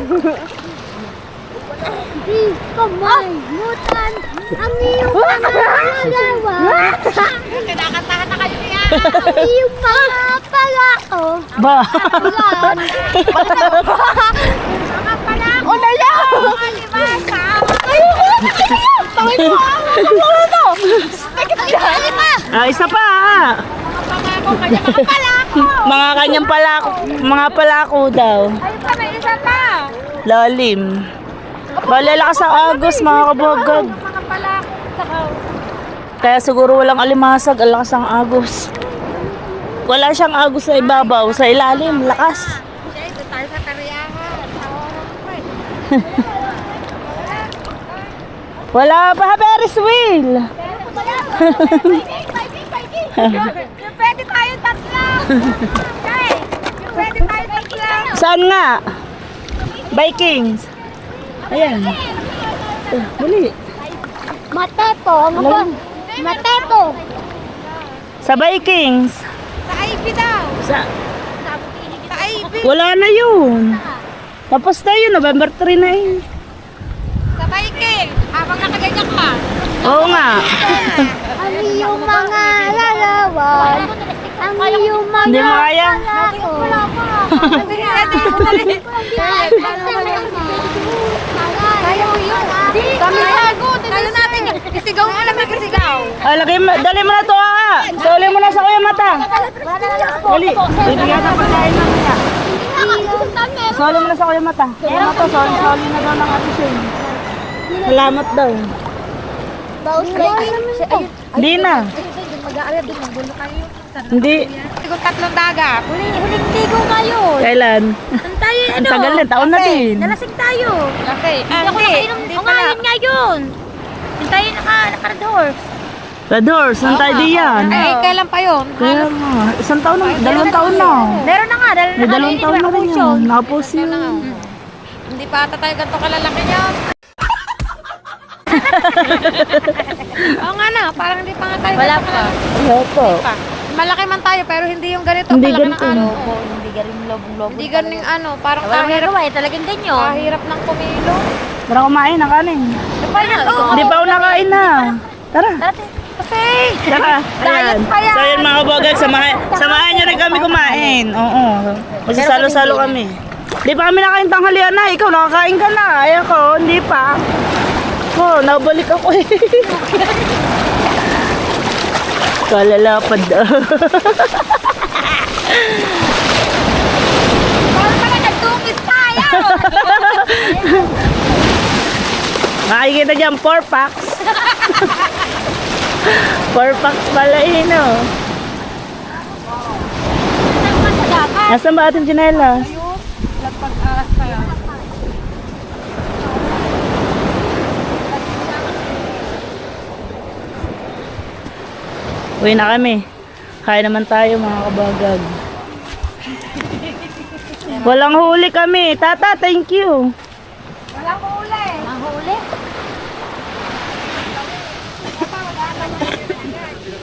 Speaker 5: Di kamamutan ang iyong mga palawa. Kinakantahan na kayo niya. Ang iyong mga pala ko.
Speaker 2: Ba?
Speaker 5: Yan. Mga pala ko.
Speaker 4: O na yan!
Speaker 5: Mga limasa.
Speaker 4: Tawin mo! Ano to?
Speaker 2: Ah, isa pa.
Speaker 5: Mga pangako kanya mga pala ko.
Speaker 2: Mga kanyang palako, mga palako daw.
Speaker 5: Ayun pa, may isa pa.
Speaker 2: Lalim. Balalakas sa agos, mga kabagag.
Speaker 5: Mga pala ko.
Speaker 2: Kaya siguro walang alimasag, ang lakas ang agos. Wala siyang agos sa ibabaw, sa ilalim, lakas.
Speaker 5: Ito tayo sa tariyahan.
Speaker 2: Wala pa, Ferris wheel.
Speaker 5: Pwede tayo tatlo. Okay. Pwede tayo tatlo.
Speaker 2: Saan nga? Vikings. Ayan. Dali.
Speaker 5: Mateto. Ano ba? Mateto.
Speaker 2: Sa Vikings.
Speaker 5: Sa IV daw.
Speaker 2: Sa,
Speaker 5: Sa IV.
Speaker 2: wala na yun. Tapos tayo, November 3 na yun.
Speaker 5: Sa Viking. Habang nakaganyan ka.
Speaker 2: Oo nga.
Speaker 5: Ang iyong mga lalawan. Ang iyong mga
Speaker 2: Hindi mo kaya?
Speaker 5: palako. Kaya mo yun.
Speaker 4: Kami tago!
Speaker 5: Tayo natin. Isigaw mo lang isigaw.
Speaker 2: Ah, lagay mo, dali mo na to ah. Suli mo na sa kuya mata. Dali. Bibigyan ng pagkain ng kuya. Suli mo na sa kuya mata. Kuya mata, soli na daw ng ate Shane. Salamat daw.
Speaker 5: Baus kayo.
Speaker 2: Hindi na.
Speaker 5: Mag-aalala din. Magbulo kayo.
Speaker 2: Hindi.
Speaker 5: Sigong 3 dagat. Huling tigo kayo.
Speaker 2: Kailan?
Speaker 5: Tayo
Speaker 2: Ang tagal na, taon na din.
Speaker 5: Nalasing tayo. Okay. Hindi ako nakainom.
Speaker 1: Hindi
Speaker 5: O nga,
Speaker 1: pala.
Speaker 5: yun nga yun. Yung tayo naka-red horse.
Speaker 2: Red Horse, saan tayo di yan?
Speaker 5: Ay, kailan pa yun?
Speaker 2: Kaya nga, isang taon na, 2 taon na.
Speaker 5: Meron na nga. Dahil
Speaker 2: May 2 taon na rin yun. Nakapos yun.
Speaker 5: Hindi pa ata tayo ganito kalalaki niya. Oo nga na, parang hindi pa nga tayo. Wala pa.
Speaker 2: Wala po.
Speaker 5: Malaki man tayo pero hindi yung ganito.
Speaker 2: Hindi
Speaker 5: kalaki
Speaker 2: ganito.
Speaker 5: ng ano.
Speaker 1: Hindi galing lobong-lobong.
Speaker 5: Hindi ganun ano, parang
Speaker 1: Walang
Speaker 5: kahirap,
Speaker 1: magawa eh, talagang ganyan.
Speaker 5: kahirap ng kumilo.
Speaker 2: Tara kumain ng kanin. Hindi pa ako nakain na. Tara.
Speaker 5: Kasi,
Speaker 2: Tara. Ayan. So yun mga kabagag, samahan niyo rin kami kumain. Oo. Magsasalo-salo kami. Hindi pa kami nakain tanghalian na. Ikaw nakakain ka na. Ay ako, hindi pa. Oh, nabalik ako eh. Kalalapad.
Speaker 5: parang pala nagtungis tayo.
Speaker 2: Makikita dyan, 4 packs. 4 packs pala eh, no? Nasaan ba ating tsinelas? Uwi na kami. Kaya naman tayo mga kabagag. Walang huli kami. Tata, thank you.
Speaker 5: Walang huli.
Speaker 1: Mahuli.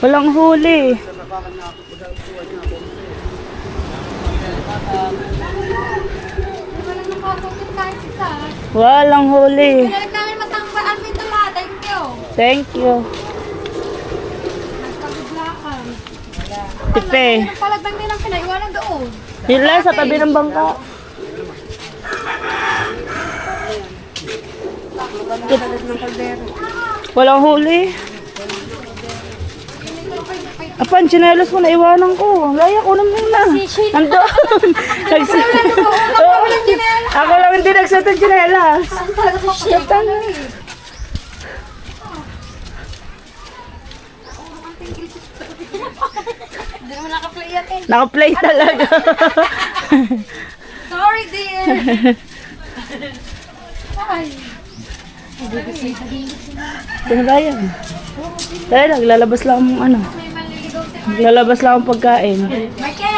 Speaker 2: Walang huli.
Speaker 5: Walang nakakapit tayo sa
Speaker 2: Walang huli.
Speaker 5: Kailan namin matangbalan mo ito lahat. Thank you.
Speaker 2: Thank you.
Speaker 5: Nagpagudlakan.
Speaker 2: Tipe.
Speaker 5: Palagdang din ang pinaiwanan doon.
Speaker 2: Yun lang sa tabi ng bangka. Walang huli. Apan, tsinelas mo, naiwanan ko. Laya ko na muna. Nandun. Ako lang hindi nagsuot ng tsinelas.
Speaker 5: Hindi naman nakaplay yan eh.
Speaker 2: Naka-play talaga.
Speaker 5: So,
Speaker 1: Sorry, dear.
Speaker 2: Sino ba yan? Dahil naglalabas lang akong ano. Naglalabas lang akong pagkain.
Speaker 1: Marke!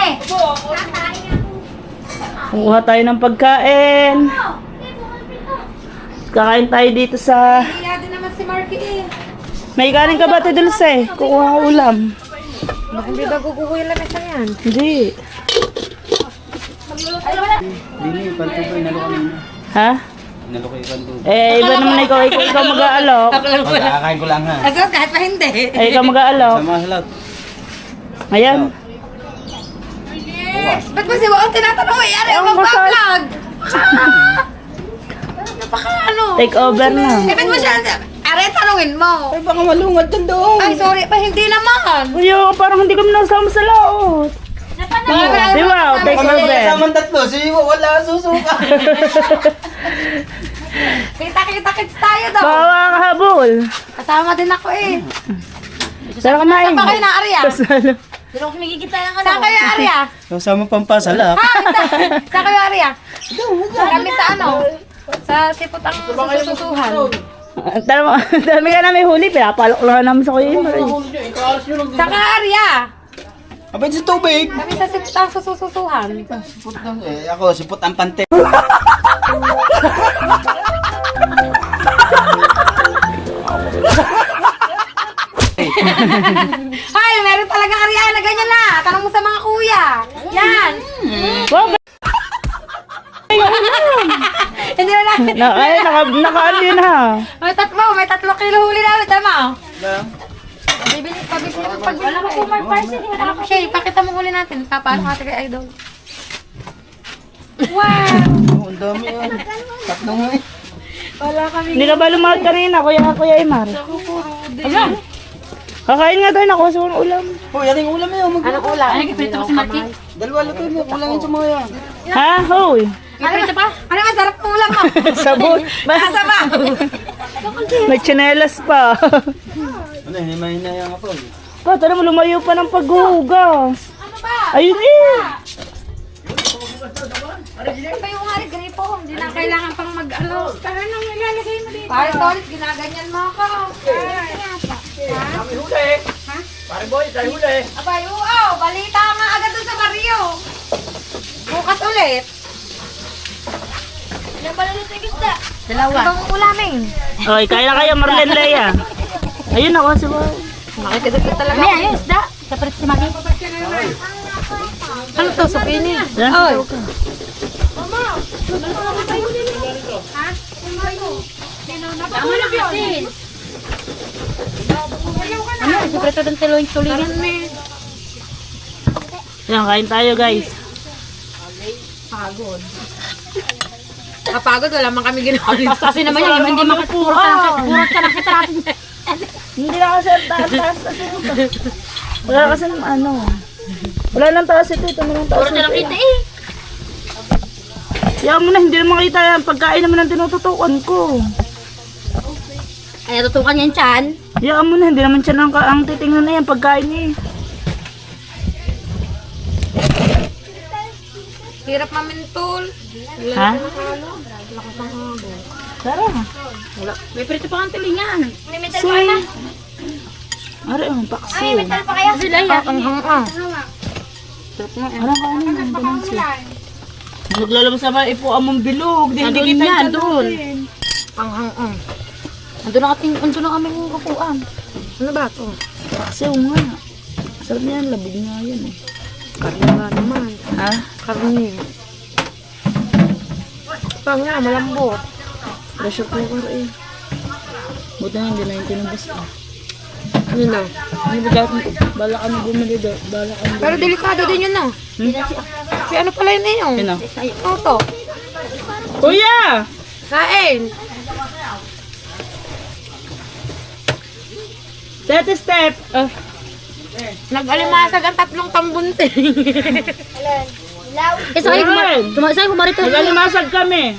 Speaker 2: Kumuha tayo ng pagkain. Kakain tayo dito sa...
Speaker 1: Kaya din naman si Marky eh.
Speaker 2: May kanin ka ba, Ate Dulce? Kukuha ka ulam.
Speaker 1: Hindi ba kukuha lang isa yan?
Speaker 2: Hindi.
Speaker 6: Hindi yung kanto ko, inalo kami na.
Speaker 2: Ha?
Speaker 6: Inalo ko yung kanto.
Speaker 2: Eh, iba naman ikaw. Ikaw mag-aalok.
Speaker 6: Kakain ko lang ha.
Speaker 1: Agad kahit pa hindi.
Speaker 2: Eh, ikaw mag-aalok.
Speaker 6: Sama sa lahat.
Speaker 2: Ayan.
Speaker 1: Ba't ba si Wong tinatanong mo? Yari ang mag-vlog! Napaka-ano?
Speaker 2: Take over na.
Speaker 1: Eh, ba't mo siya? Are, tanungin mo.
Speaker 6: Ay, baka malungad ka doon.
Speaker 1: Ay, sorry pa, hindi naman.
Speaker 2: Uyo, parang hindi kami nasama sa laot. Di ba? Take
Speaker 6: Kami
Speaker 2: over.
Speaker 6: kasamang tatlo, si Iwo wala susuka.
Speaker 1: Kita-kita-kits tayo daw.
Speaker 2: Bawa ka habol.
Speaker 1: Kasama din ako eh.
Speaker 2: Saan ka main?
Speaker 1: Saan ba kayo na, Arya?
Speaker 2: Kasalo.
Speaker 1: Pero kung kumikita lang ano. Saan kayo, Arya?
Speaker 6: Kasama pampasalak.
Speaker 1: Saan kayo, Arya? Kami sa ano? Sa sipot ang sususuhan.
Speaker 2: Dami ka na may huli. Pinapalok lang namin sa kuya Imre.
Speaker 1: Saan kayo, Arya?
Speaker 6: Abay sa tubig.
Speaker 1: Kami sa sipot ang sususuhan.
Speaker 6: Sipot lang eh. Ako, sipot ang pante.
Speaker 1: Ay, meron talaga Arya na ganyan na. Tanong mo sa mga kuya. Yan.
Speaker 2: Wow,
Speaker 1: Hindi na natin.
Speaker 2: naka-ano yun ha.
Speaker 1: May 3 kilo huli namin, tama? Pabili mo pagbili mo po may parcel. Shay, pakita mo huli natin. Paano natin kay Idol?
Speaker 6: Oh, ang dami yan. Tatlo nga eh.
Speaker 2: Hindi ka ba lumahal kanina, Kuya Imar? Kakain nga tayo, nakuha sa ulam.
Speaker 6: Oh, yan yung ulam yun.
Speaker 1: Anong ulam? Ano kiprito ko si Marky?
Speaker 6: Dalawa luto mo. Kulang yun sa mga yan.
Speaker 2: Ha? Hoy.
Speaker 1: Kiprito pa? Ano masarap ng ulam mo?
Speaker 2: Sabon.
Speaker 1: Nasa ba?
Speaker 2: May tsinelas pa.
Speaker 6: Ano, hindi mahinayang ako.
Speaker 2: Pa, tara mo, lumayo pa ng paghugas.
Speaker 1: Ano ba?
Speaker 2: Ayun eh.
Speaker 1: Ano yung nga gripo? Hindi na kailangan pang mag-ano. Para nang ilalagay mo dito. Pare, Tolit, ginaganyan mo ako. Kami huli. Ha? Pare boy, tayo huli. Abay, balita nga agad doon sa baryo. Bukas ulit. Ilang balalo sa isda? 2. Ibang ulamin.
Speaker 2: Okay, kaya na kayo, Marlene Lea. Ayun ako si Boy.
Speaker 1: Makikita talaga. Ano yan, isda? Kapalit si Maki. Ano to, supini?
Speaker 2: Yan,
Speaker 1: Oy.
Speaker 2: ka.
Speaker 1: Tama na kasi. Ano, siyempre doon tuloy-tuloy.
Speaker 2: Yan, kain tayo guys.
Speaker 1: Kapagod, wala man kami ginawa. Kasi naman yan, hindi makapuro ka na kita natin.
Speaker 2: Hindi na kasi ang taas kasi ito. Wala kasi ano. Wala nang taas ito na lang taas.
Speaker 1: Puro ka lang kita eh.
Speaker 2: Yan mo na, hindi na makita yan. Pagkain naman ang tinututukan ko.
Speaker 1: Ay, tutukan yan, Chan.
Speaker 2: Yan mo na, hindi naman siya ang titingnan na yan. Pagkain niya eh.
Speaker 1: Hirap mamintol.
Speaker 2: Ha? Tara.
Speaker 1: May prito pa kang tilingan. May metal
Speaker 2: Si... Ari, ang paksi.
Speaker 1: Ay, metal pa kaya sila yan.
Speaker 2: Alam ka ano yung binansi. Naglalabas naman ipo among bilog. Hindi kita yan doon.
Speaker 1: Ando na kami kukuan. Ano ba ito?
Speaker 2: Paksi nga. Sarap na yan, labig nga yan eh.
Speaker 1: Karne nga naman.
Speaker 2: Ha?
Speaker 1: Karne. Pang nga, malambot.
Speaker 2: Pressure cooker eh. Buti na hindi na yung tinubos ko.
Speaker 1: Ano na?
Speaker 2: Bala kami bumili doon. Bala kami
Speaker 1: Pero delikado din yun, no? Si ano pala yun yun?
Speaker 2: Ano?
Speaker 1: Toto.
Speaker 2: Kuya!
Speaker 1: Kain.
Speaker 2: Step!
Speaker 1: Nag-alimasag ang 3 tambunting.
Speaker 2: Isa kayo kumarito. Nagalimasag kami.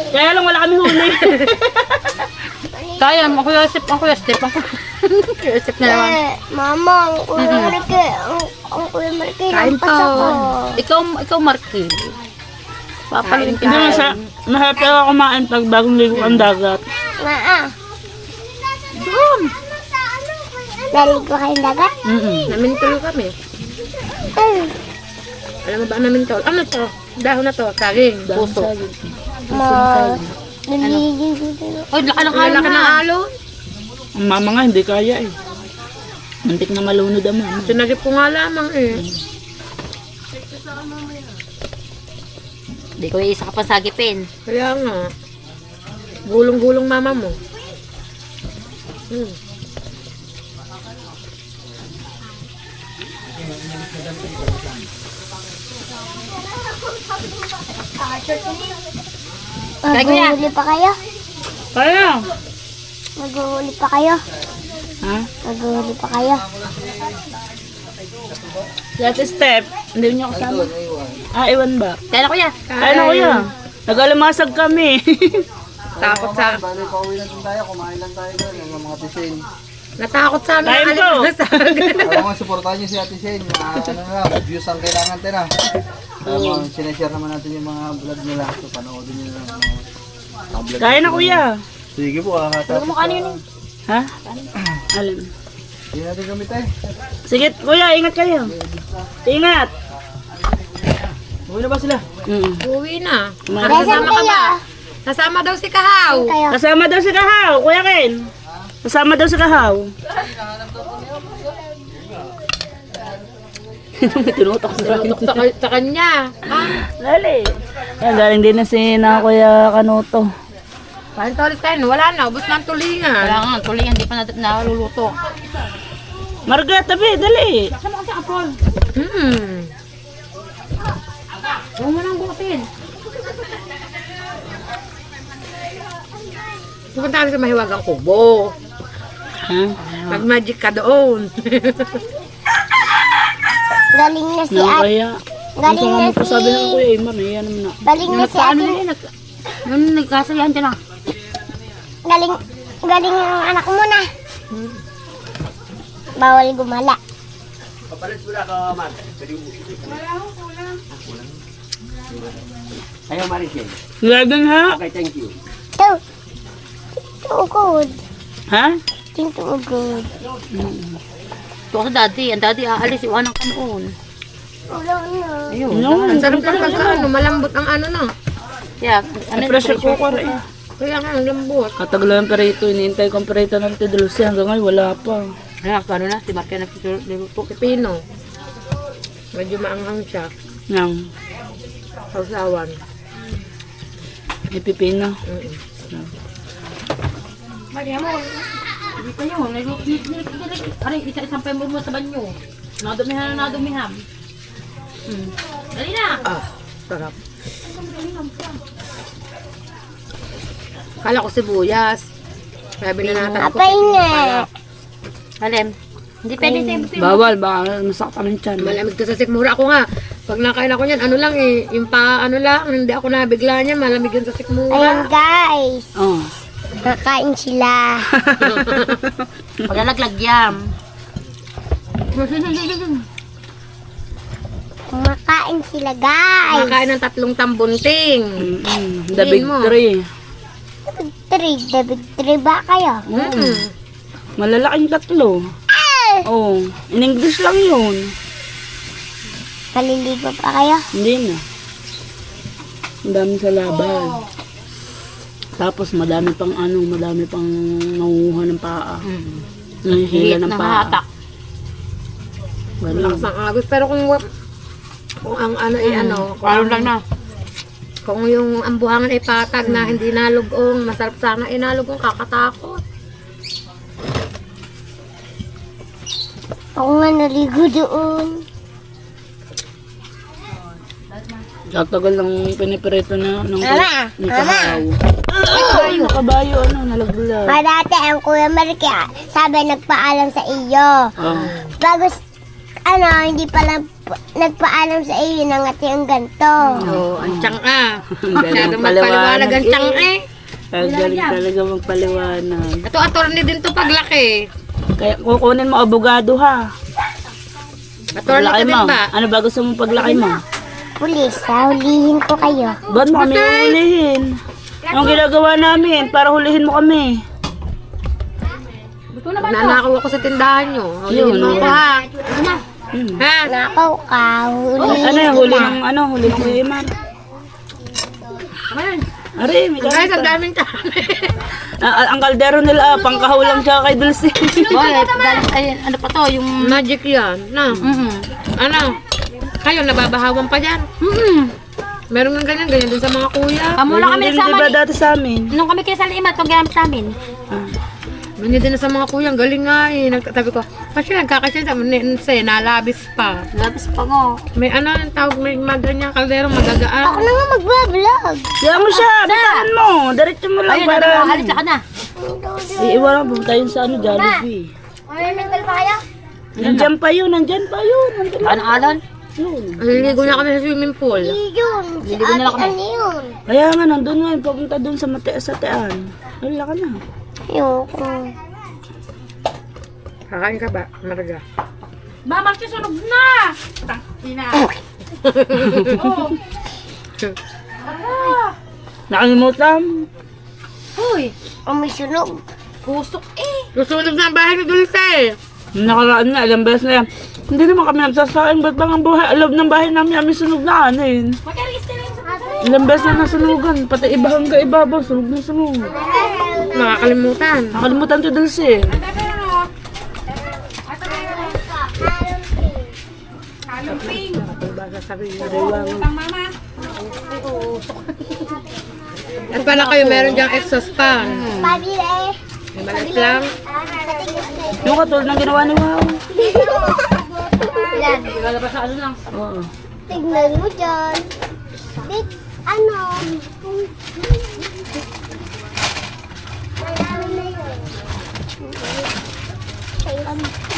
Speaker 2: Kaya lang wala kami huli.
Speaker 1: Kaya, ang kuya Step. Kuya Step na naman.
Speaker 5: Mama, ang Kuya Marike Hinampas ako.
Speaker 4: Ikaw Marky. Papalit
Speaker 2: Hindi mo sa, mahirap ako kumain pag bagong ligo ang dagat.
Speaker 5: Maa. Naligo kayong dagat?
Speaker 4: Namintol kami.
Speaker 5: Mm.
Speaker 4: Alam mo ba ang namintol? Ano to? Dahon na to, saging, puso.
Speaker 5: Naliligo din ako.
Speaker 4: Oy, laka ng halo na.
Speaker 2: Ang mama nga, hindi kaya eh. Muntik na malunod ang mama.
Speaker 4: Sinagip ko nga lamang eh.
Speaker 1: Hindi ko isa ka pa sagipin.
Speaker 4: Kaya nga. Gulong-gulong mama mo.
Speaker 5: Maghuhuli pa kayo?
Speaker 2: Kaya?
Speaker 5: Maghuhuli pa kayo?
Speaker 2: Ha?
Speaker 5: Maghuhuli pa kayo?
Speaker 2: Si Ate Steph, hindi niyo kasama. Ah, iwan ba?
Speaker 1: Kaya na kuya.
Speaker 2: Kaya na kuya. Nag-alamasag kami.
Speaker 4: Takot sa...
Speaker 6: Bali, pauwi na tayo. Kumain lang tayo doon. Ang mga tisane.
Speaker 4: Natakot sa amin.
Speaker 2: Kain po.
Speaker 6: Alam mo, supportahan niyo si Ate Shane. Ano na, views ang kailangan tayo na. Sinashare naman natin yung mga vlog nila. So, panoodin nyo na yung mga vlog.
Speaker 2: Kaya na kuya.
Speaker 6: Sige po, kakatapos.
Speaker 2: Ha? Alam.
Speaker 6: Hindi natin kami tayo.
Speaker 2: Sige kuya, ingat kayo. Ingat.
Speaker 6: Uwi na ba sila?
Speaker 4: Uwi na.
Speaker 5: Nasaan kayo?
Speaker 4: Nasama daw si Kahaw.
Speaker 5: Kayo.
Speaker 2: Kasama daw si Kahaw, Kuya Ken. Kasama daw si Kahaw. Tinutok sa
Speaker 4: Sa kanya.
Speaker 2: Lali. Yan, galing din na si na Kuya Kanuto.
Speaker 4: Kain tolit kain. Wala na. Ubus na ang tulingan.
Speaker 1: Wala nga, tuloy hindi pa naluluto.
Speaker 2: Marga, tabi, dali.
Speaker 4: Huwag mo nang bukasin. Pupunta kami sa Mahiwagang Kubo.
Speaker 2: Ha?
Speaker 4: Mag-magic ka doon.
Speaker 5: Galing na si
Speaker 2: Nang
Speaker 5: Ate.
Speaker 2: kaya.
Speaker 5: Galing na
Speaker 2: Ang sabi ng Kuya Imam, yan naman na.
Speaker 5: Galing na si Ate.
Speaker 1: Yung nagkasayahan dyan ah.
Speaker 5: Galing ang anak mo na. Bawal gumala.
Speaker 6: Ayaw, Maricel.
Speaker 2: Lagan ha?
Speaker 6: Okay, thank you.
Speaker 5: Ito. Tuugod.
Speaker 2: Ha?
Speaker 5: Tuugod.
Speaker 1: Ito ako dati. Ang dati aalis. Iwan ang kanoon.
Speaker 5: Wala na.
Speaker 2: No.
Speaker 4: Ang sarap ng pagkaano. Malambot ang ano na.
Speaker 1: Kaya,
Speaker 2: Pressure cooker eh.
Speaker 4: Kaya nga, ang lambot.
Speaker 2: Katagal ang perito, iniintay ko ang perito ng Tidulce hanggang ngayon wala pa.
Speaker 1: ano na, si Marky nagluto.
Speaker 4: Pipino. Medyo maanghang siya.
Speaker 2: Nang
Speaker 4: Sausawan.
Speaker 2: ipipino.
Speaker 1: Hindi pa yun. Aray, isa-isang pembo mo sa banyo. Nadumihan na nadumiham. Dali na!
Speaker 4: Sarap. Kala ko sibuyas. Sabi na natin.
Speaker 5: Apay nga.
Speaker 1: Alem. Hindi pwede sa pipino.
Speaker 2: Bawal, baka masaktan ng tiyan.
Speaker 4: Malamig to sa sikmura. Ako nga, pag nakain ako niyan, ano lang eh, yung ano lang, hindi ako nabigla niyan, malamig yun sa sikmura.
Speaker 5: Ayan guys.
Speaker 2: Oh.
Speaker 5: Kakain sila.
Speaker 1: Pag nalaglagyam.
Speaker 5: Kumakain sila guys.
Speaker 4: Nakain ng 3 tambunting.
Speaker 2: The big
Speaker 4: mo.
Speaker 2: three.
Speaker 5: The big three ba kayo?
Speaker 2: Malalaking 3. Oh, in English lang yun.
Speaker 5: Maliligo pa kayo?
Speaker 2: Hindi na. Ang dami sa laban. Tapos madami pang nanguha ng paa. Nanghihila ng paa.
Speaker 1: Nakahatak.
Speaker 2: Ganun.
Speaker 4: Lakas ng agos. Pero kung ang ano eh ano,
Speaker 1: Parang lang na.
Speaker 4: kung yung ang buhangan ay patag na hindi nalugong, masarap sana inalugong, kakatakot.
Speaker 5: Ako nga naligo doon.
Speaker 2: Tatagal lang piniperito na ng
Speaker 5: Mama!
Speaker 2: ni Kahaw. Ay, kabayo, nalaglag.
Speaker 5: Dati ang Kuya Marky, sabi nagpaalam sa iyo.
Speaker 2: Oh.
Speaker 5: Bago, hindi pala nagpaalam sa iyo, nangati ang ganito.
Speaker 4: Oh, ang tiyang ka.
Speaker 2: Galing
Speaker 4: Masyado magpaliwanag ang tiyang eh.
Speaker 2: Galing talaga magpaliwanag.
Speaker 4: Ito, attorney din to paglaki.
Speaker 2: Kaya kukunin mo abogado ha. Paglaki mo. Ano ba gusto mo paglaki mo?
Speaker 5: Pulis, hulihin ko kayo.
Speaker 2: Ba't mo kami hulihin? Anong ginagawa namin para hulihin mo kami?
Speaker 1: Nanakaw ako sa tindahan nyo.
Speaker 2: Yun,
Speaker 1: Hulihin mo ako ha. Ha?
Speaker 5: Nakaw ka, hulihin
Speaker 2: Ano yung huli ng ano? Huli ng Kuya Imar? Are, may
Speaker 1: Guys,
Speaker 2: gamit
Speaker 1: ang
Speaker 2: pa.
Speaker 1: daming tao.
Speaker 2: Ang kaldero nila, pangkahulang siya kay Dulce.
Speaker 1: Ano pa to? Yung magic yan. Na. Ano? Kayo, nababahawan pa dyan. Meron ng ganyan din sa mga kuya.
Speaker 2: Mula kami sa diba dati sa amin?
Speaker 1: Nung kami kayo sa limat, itong ginamit namin. Ganyan din sa mga kuya. Ang galing nga eh. Sabi ko, kasi nagkakasya sa nalabis pa.
Speaker 5: Labis pa mo.
Speaker 1: May ano, ang tawag, may ganyan kaldero, magagaan.
Speaker 5: Ako na nga magbablog.
Speaker 2: Kaya mo siya, bitawan mo. Diretso mo lang para...
Speaker 1: Alis ka na.
Speaker 2: Iiwanan mo tayo sa ano, Jollibee.
Speaker 5: May mental pa kaya?
Speaker 2: Nandyan pa yun. Nandyan.
Speaker 1: Ano alon? Liligo na kami sa swimming pool.
Speaker 5: Yun.
Speaker 1: Liligo na lang kami.
Speaker 5: Ano yun?
Speaker 2: Kaya nga, nandun nga. Papunta dun sa sa Tean. Wala ka na.
Speaker 5: Ayoko.
Speaker 1: Kakain ka ba, Marga?
Speaker 4: Mama, sunog na! Tangina.
Speaker 2: Nakalimutan.
Speaker 1: Hoy,
Speaker 5: May sunog.
Speaker 1: kusok eh. Susunog na ang bahay ni Dulce.
Speaker 2: Nakaraan na, ilang beses na yan. Hindi naman kami nagsasaing. Ba't bang ang buhay, loob ng bahay namin, kami sunog na anin. Ilang beses na nasunugan. Pati iba hanggang ibabaw, sunog na sunog.
Speaker 1: Nakakalimutan.
Speaker 2: Nakalimutan to Dulce.
Speaker 1: At pala kayo, meron dyang exhaust fan.
Speaker 5: Pabili.
Speaker 1: May maliit lang.
Speaker 2: Yung katulad ng ginawa ni Wow.
Speaker 5: Yan.
Speaker 2: Oo.
Speaker 5: Tignan mo dyan. Ano?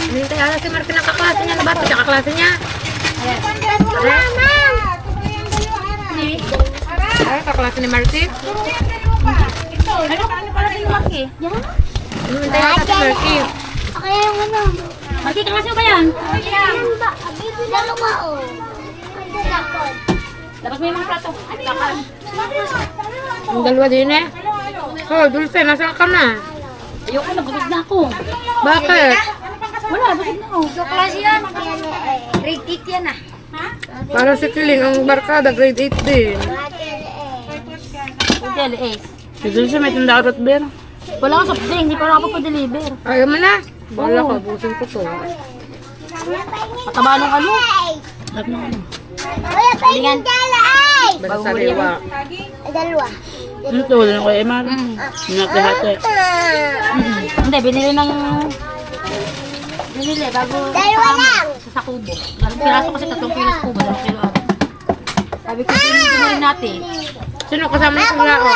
Speaker 1: Hinintay ala si Martin ang kaklase niya. Ano ba ito? Siya kaklase niya.
Speaker 5: Mama!
Speaker 1: Ay, kaklase ni Martin.
Speaker 4: Ano pala sa lumaki?
Speaker 1: Hinintay ala si Martin.
Speaker 5: Kaya yung ano?
Speaker 4: Mati ka kasi ba yan?
Speaker 5: Yan ba? Dalawa oh.
Speaker 4: Dapat may mga plato.
Speaker 1: Yung dalawa din eh. Oh, Dulce, nasaan ka na?
Speaker 4: Ayoko na, busog na ako.
Speaker 1: Bakit?
Speaker 4: Wala, busog na ako.
Speaker 5: Klase yan. Grade 8 yan ah.
Speaker 1: Para si Kiling, ang barkada, grade 8 din.
Speaker 4: Hotel Ace.
Speaker 2: Si Dulce may tinda at beer.
Speaker 4: Wala ka soft drink, hindi pa rin ako pa-deliver.
Speaker 1: Ayaw mo na. Bala ka, busin ko to.
Speaker 4: Pataba ng ano?
Speaker 5: Kuya, pahingin dala ay!
Speaker 1: Basta sa liwa.
Speaker 5: Dalawa.
Speaker 2: Ito, wala na Kuya Imar. Nakahate.
Speaker 4: Hindi, binili ng... Binili, bago...
Speaker 5: Dalawa lang!
Speaker 4: Sa kubo. Dalawang piraso kasi 3 kilos kubo, 2 kilo ako. Sabi ko, binili natin.
Speaker 1: Sino kasama yung lao?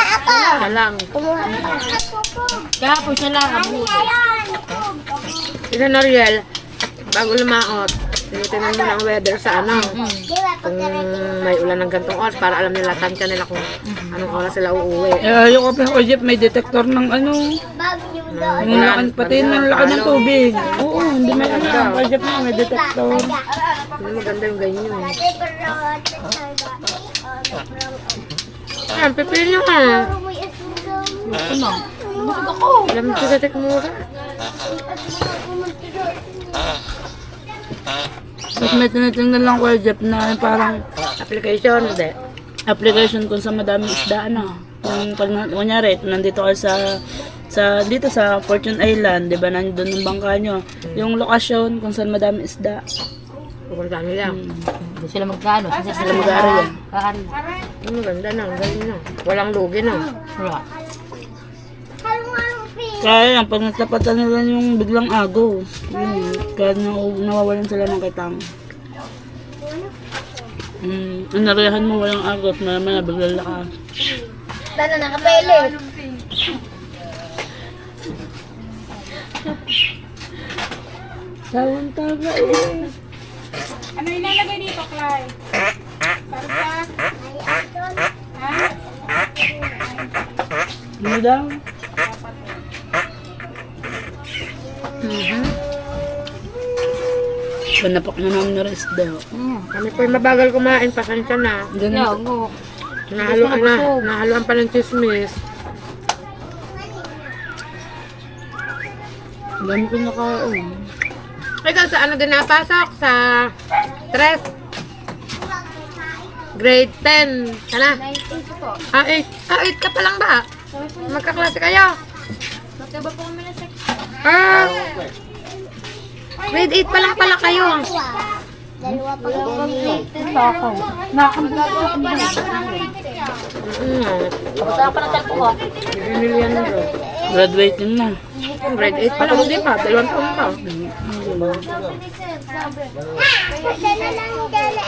Speaker 1: Siya lang.
Speaker 4: Kaya po siya lang, abuti.
Speaker 1: Sila Noriel, bago lumaot, tinitingnan mo ng weather sa ano. Kung may ulan ng gantong oras, para alam nila, tansya nila kung anong oras sila uuwi.
Speaker 2: Yung kape ko, Jeff, may detector ng ano. Yung laki, pati ng laki ng tubig. Oo, hindi may ano. Kay Jeff na may detector.
Speaker 1: Hindi maganda yung ganyan. Ayan, pipili nyo ka.
Speaker 4: Busog ako.
Speaker 1: Alam mo sa mura.
Speaker 2: Tapos may tinitingnan lang Kuya Jeff na parang
Speaker 1: Application, hindi.
Speaker 2: application kung sa madaming isda, ano. Yung pag, kunyari, nandito ka dito sa Fortune Island, di ba, nandun yung bangka nyo. Yung lokasyon kung saan madaming isda.
Speaker 1: Pupunta nila.
Speaker 4: Hindi sila magkano. Kasi
Speaker 2: Sila mag-aaral yan.
Speaker 4: Kakari.
Speaker 1: Ang maganda na, ang galing na. Walang lugi na.
Speaker 4: Wala.
Speaker 2: Kaya lang, pag natapatan nila yung biglang agaw, yun, kaya nawawalan sila ng kitang. Anarihan mo walang agaw, maya biglang lakas.
Speaker 5: Tana nakapele.
Speaker 2: Tawang-tawa eh.
Speaker 4: Ano ilalagay dito, Clay?
Speaker 2: Ano daw? Panapak na namin na isda.
Speaker 4: Kami po mabagal kumain, pasensya na.
Speaker 2: Ganun.
Speaker 4: Nahaluan pa ng chismis.
Speaker 2: Dami ko nakain.
Speaker 4: Ikaw sa ano din napasok? Sa 3? Grade 10. Sana?
Speaker 5: 98 po.
Speaker 4: 8 ka pa lang ba? Magkaklase kayo?
Speaker 5: Magkaba po kami na sex.
Speaker 4: Grade 8 pa lang pala kayo.
Speaker 5: Dalawa pa kami grade 10.
Speaker 1: Saan pa na cellphone ko?
Speaker 4: Binilihan na bro.
Speaker 2: Graduating na.
Speaker 4: Grade 8 pa lang din pa. 2 taon pa.
Speaker 5: Kasi na lang dala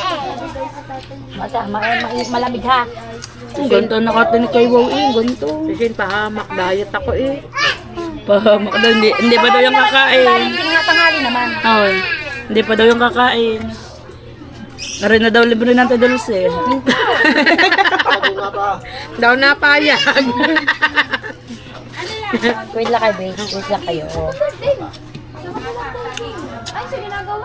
Speaker 1: Malamig ha.
Speaker 2: Ganito nakatinig kay Wow ganito.
Speaker 4: Sisin pahamak. Diet ako eh.
Speaker 2: Pahamak daw. Hindi pa daw yung kakain.
Speaker 1: Tanghali naman.
Speaker 2: Oo. Hindi pa daw yung kakain. Narin na daw libre ng Tadulce.
Speaker 4: Daw napayag.
Speaker 1: Wait lang kayo, babe. Wait lang kayo.
Speaker 5: Ay, sa ginagawa.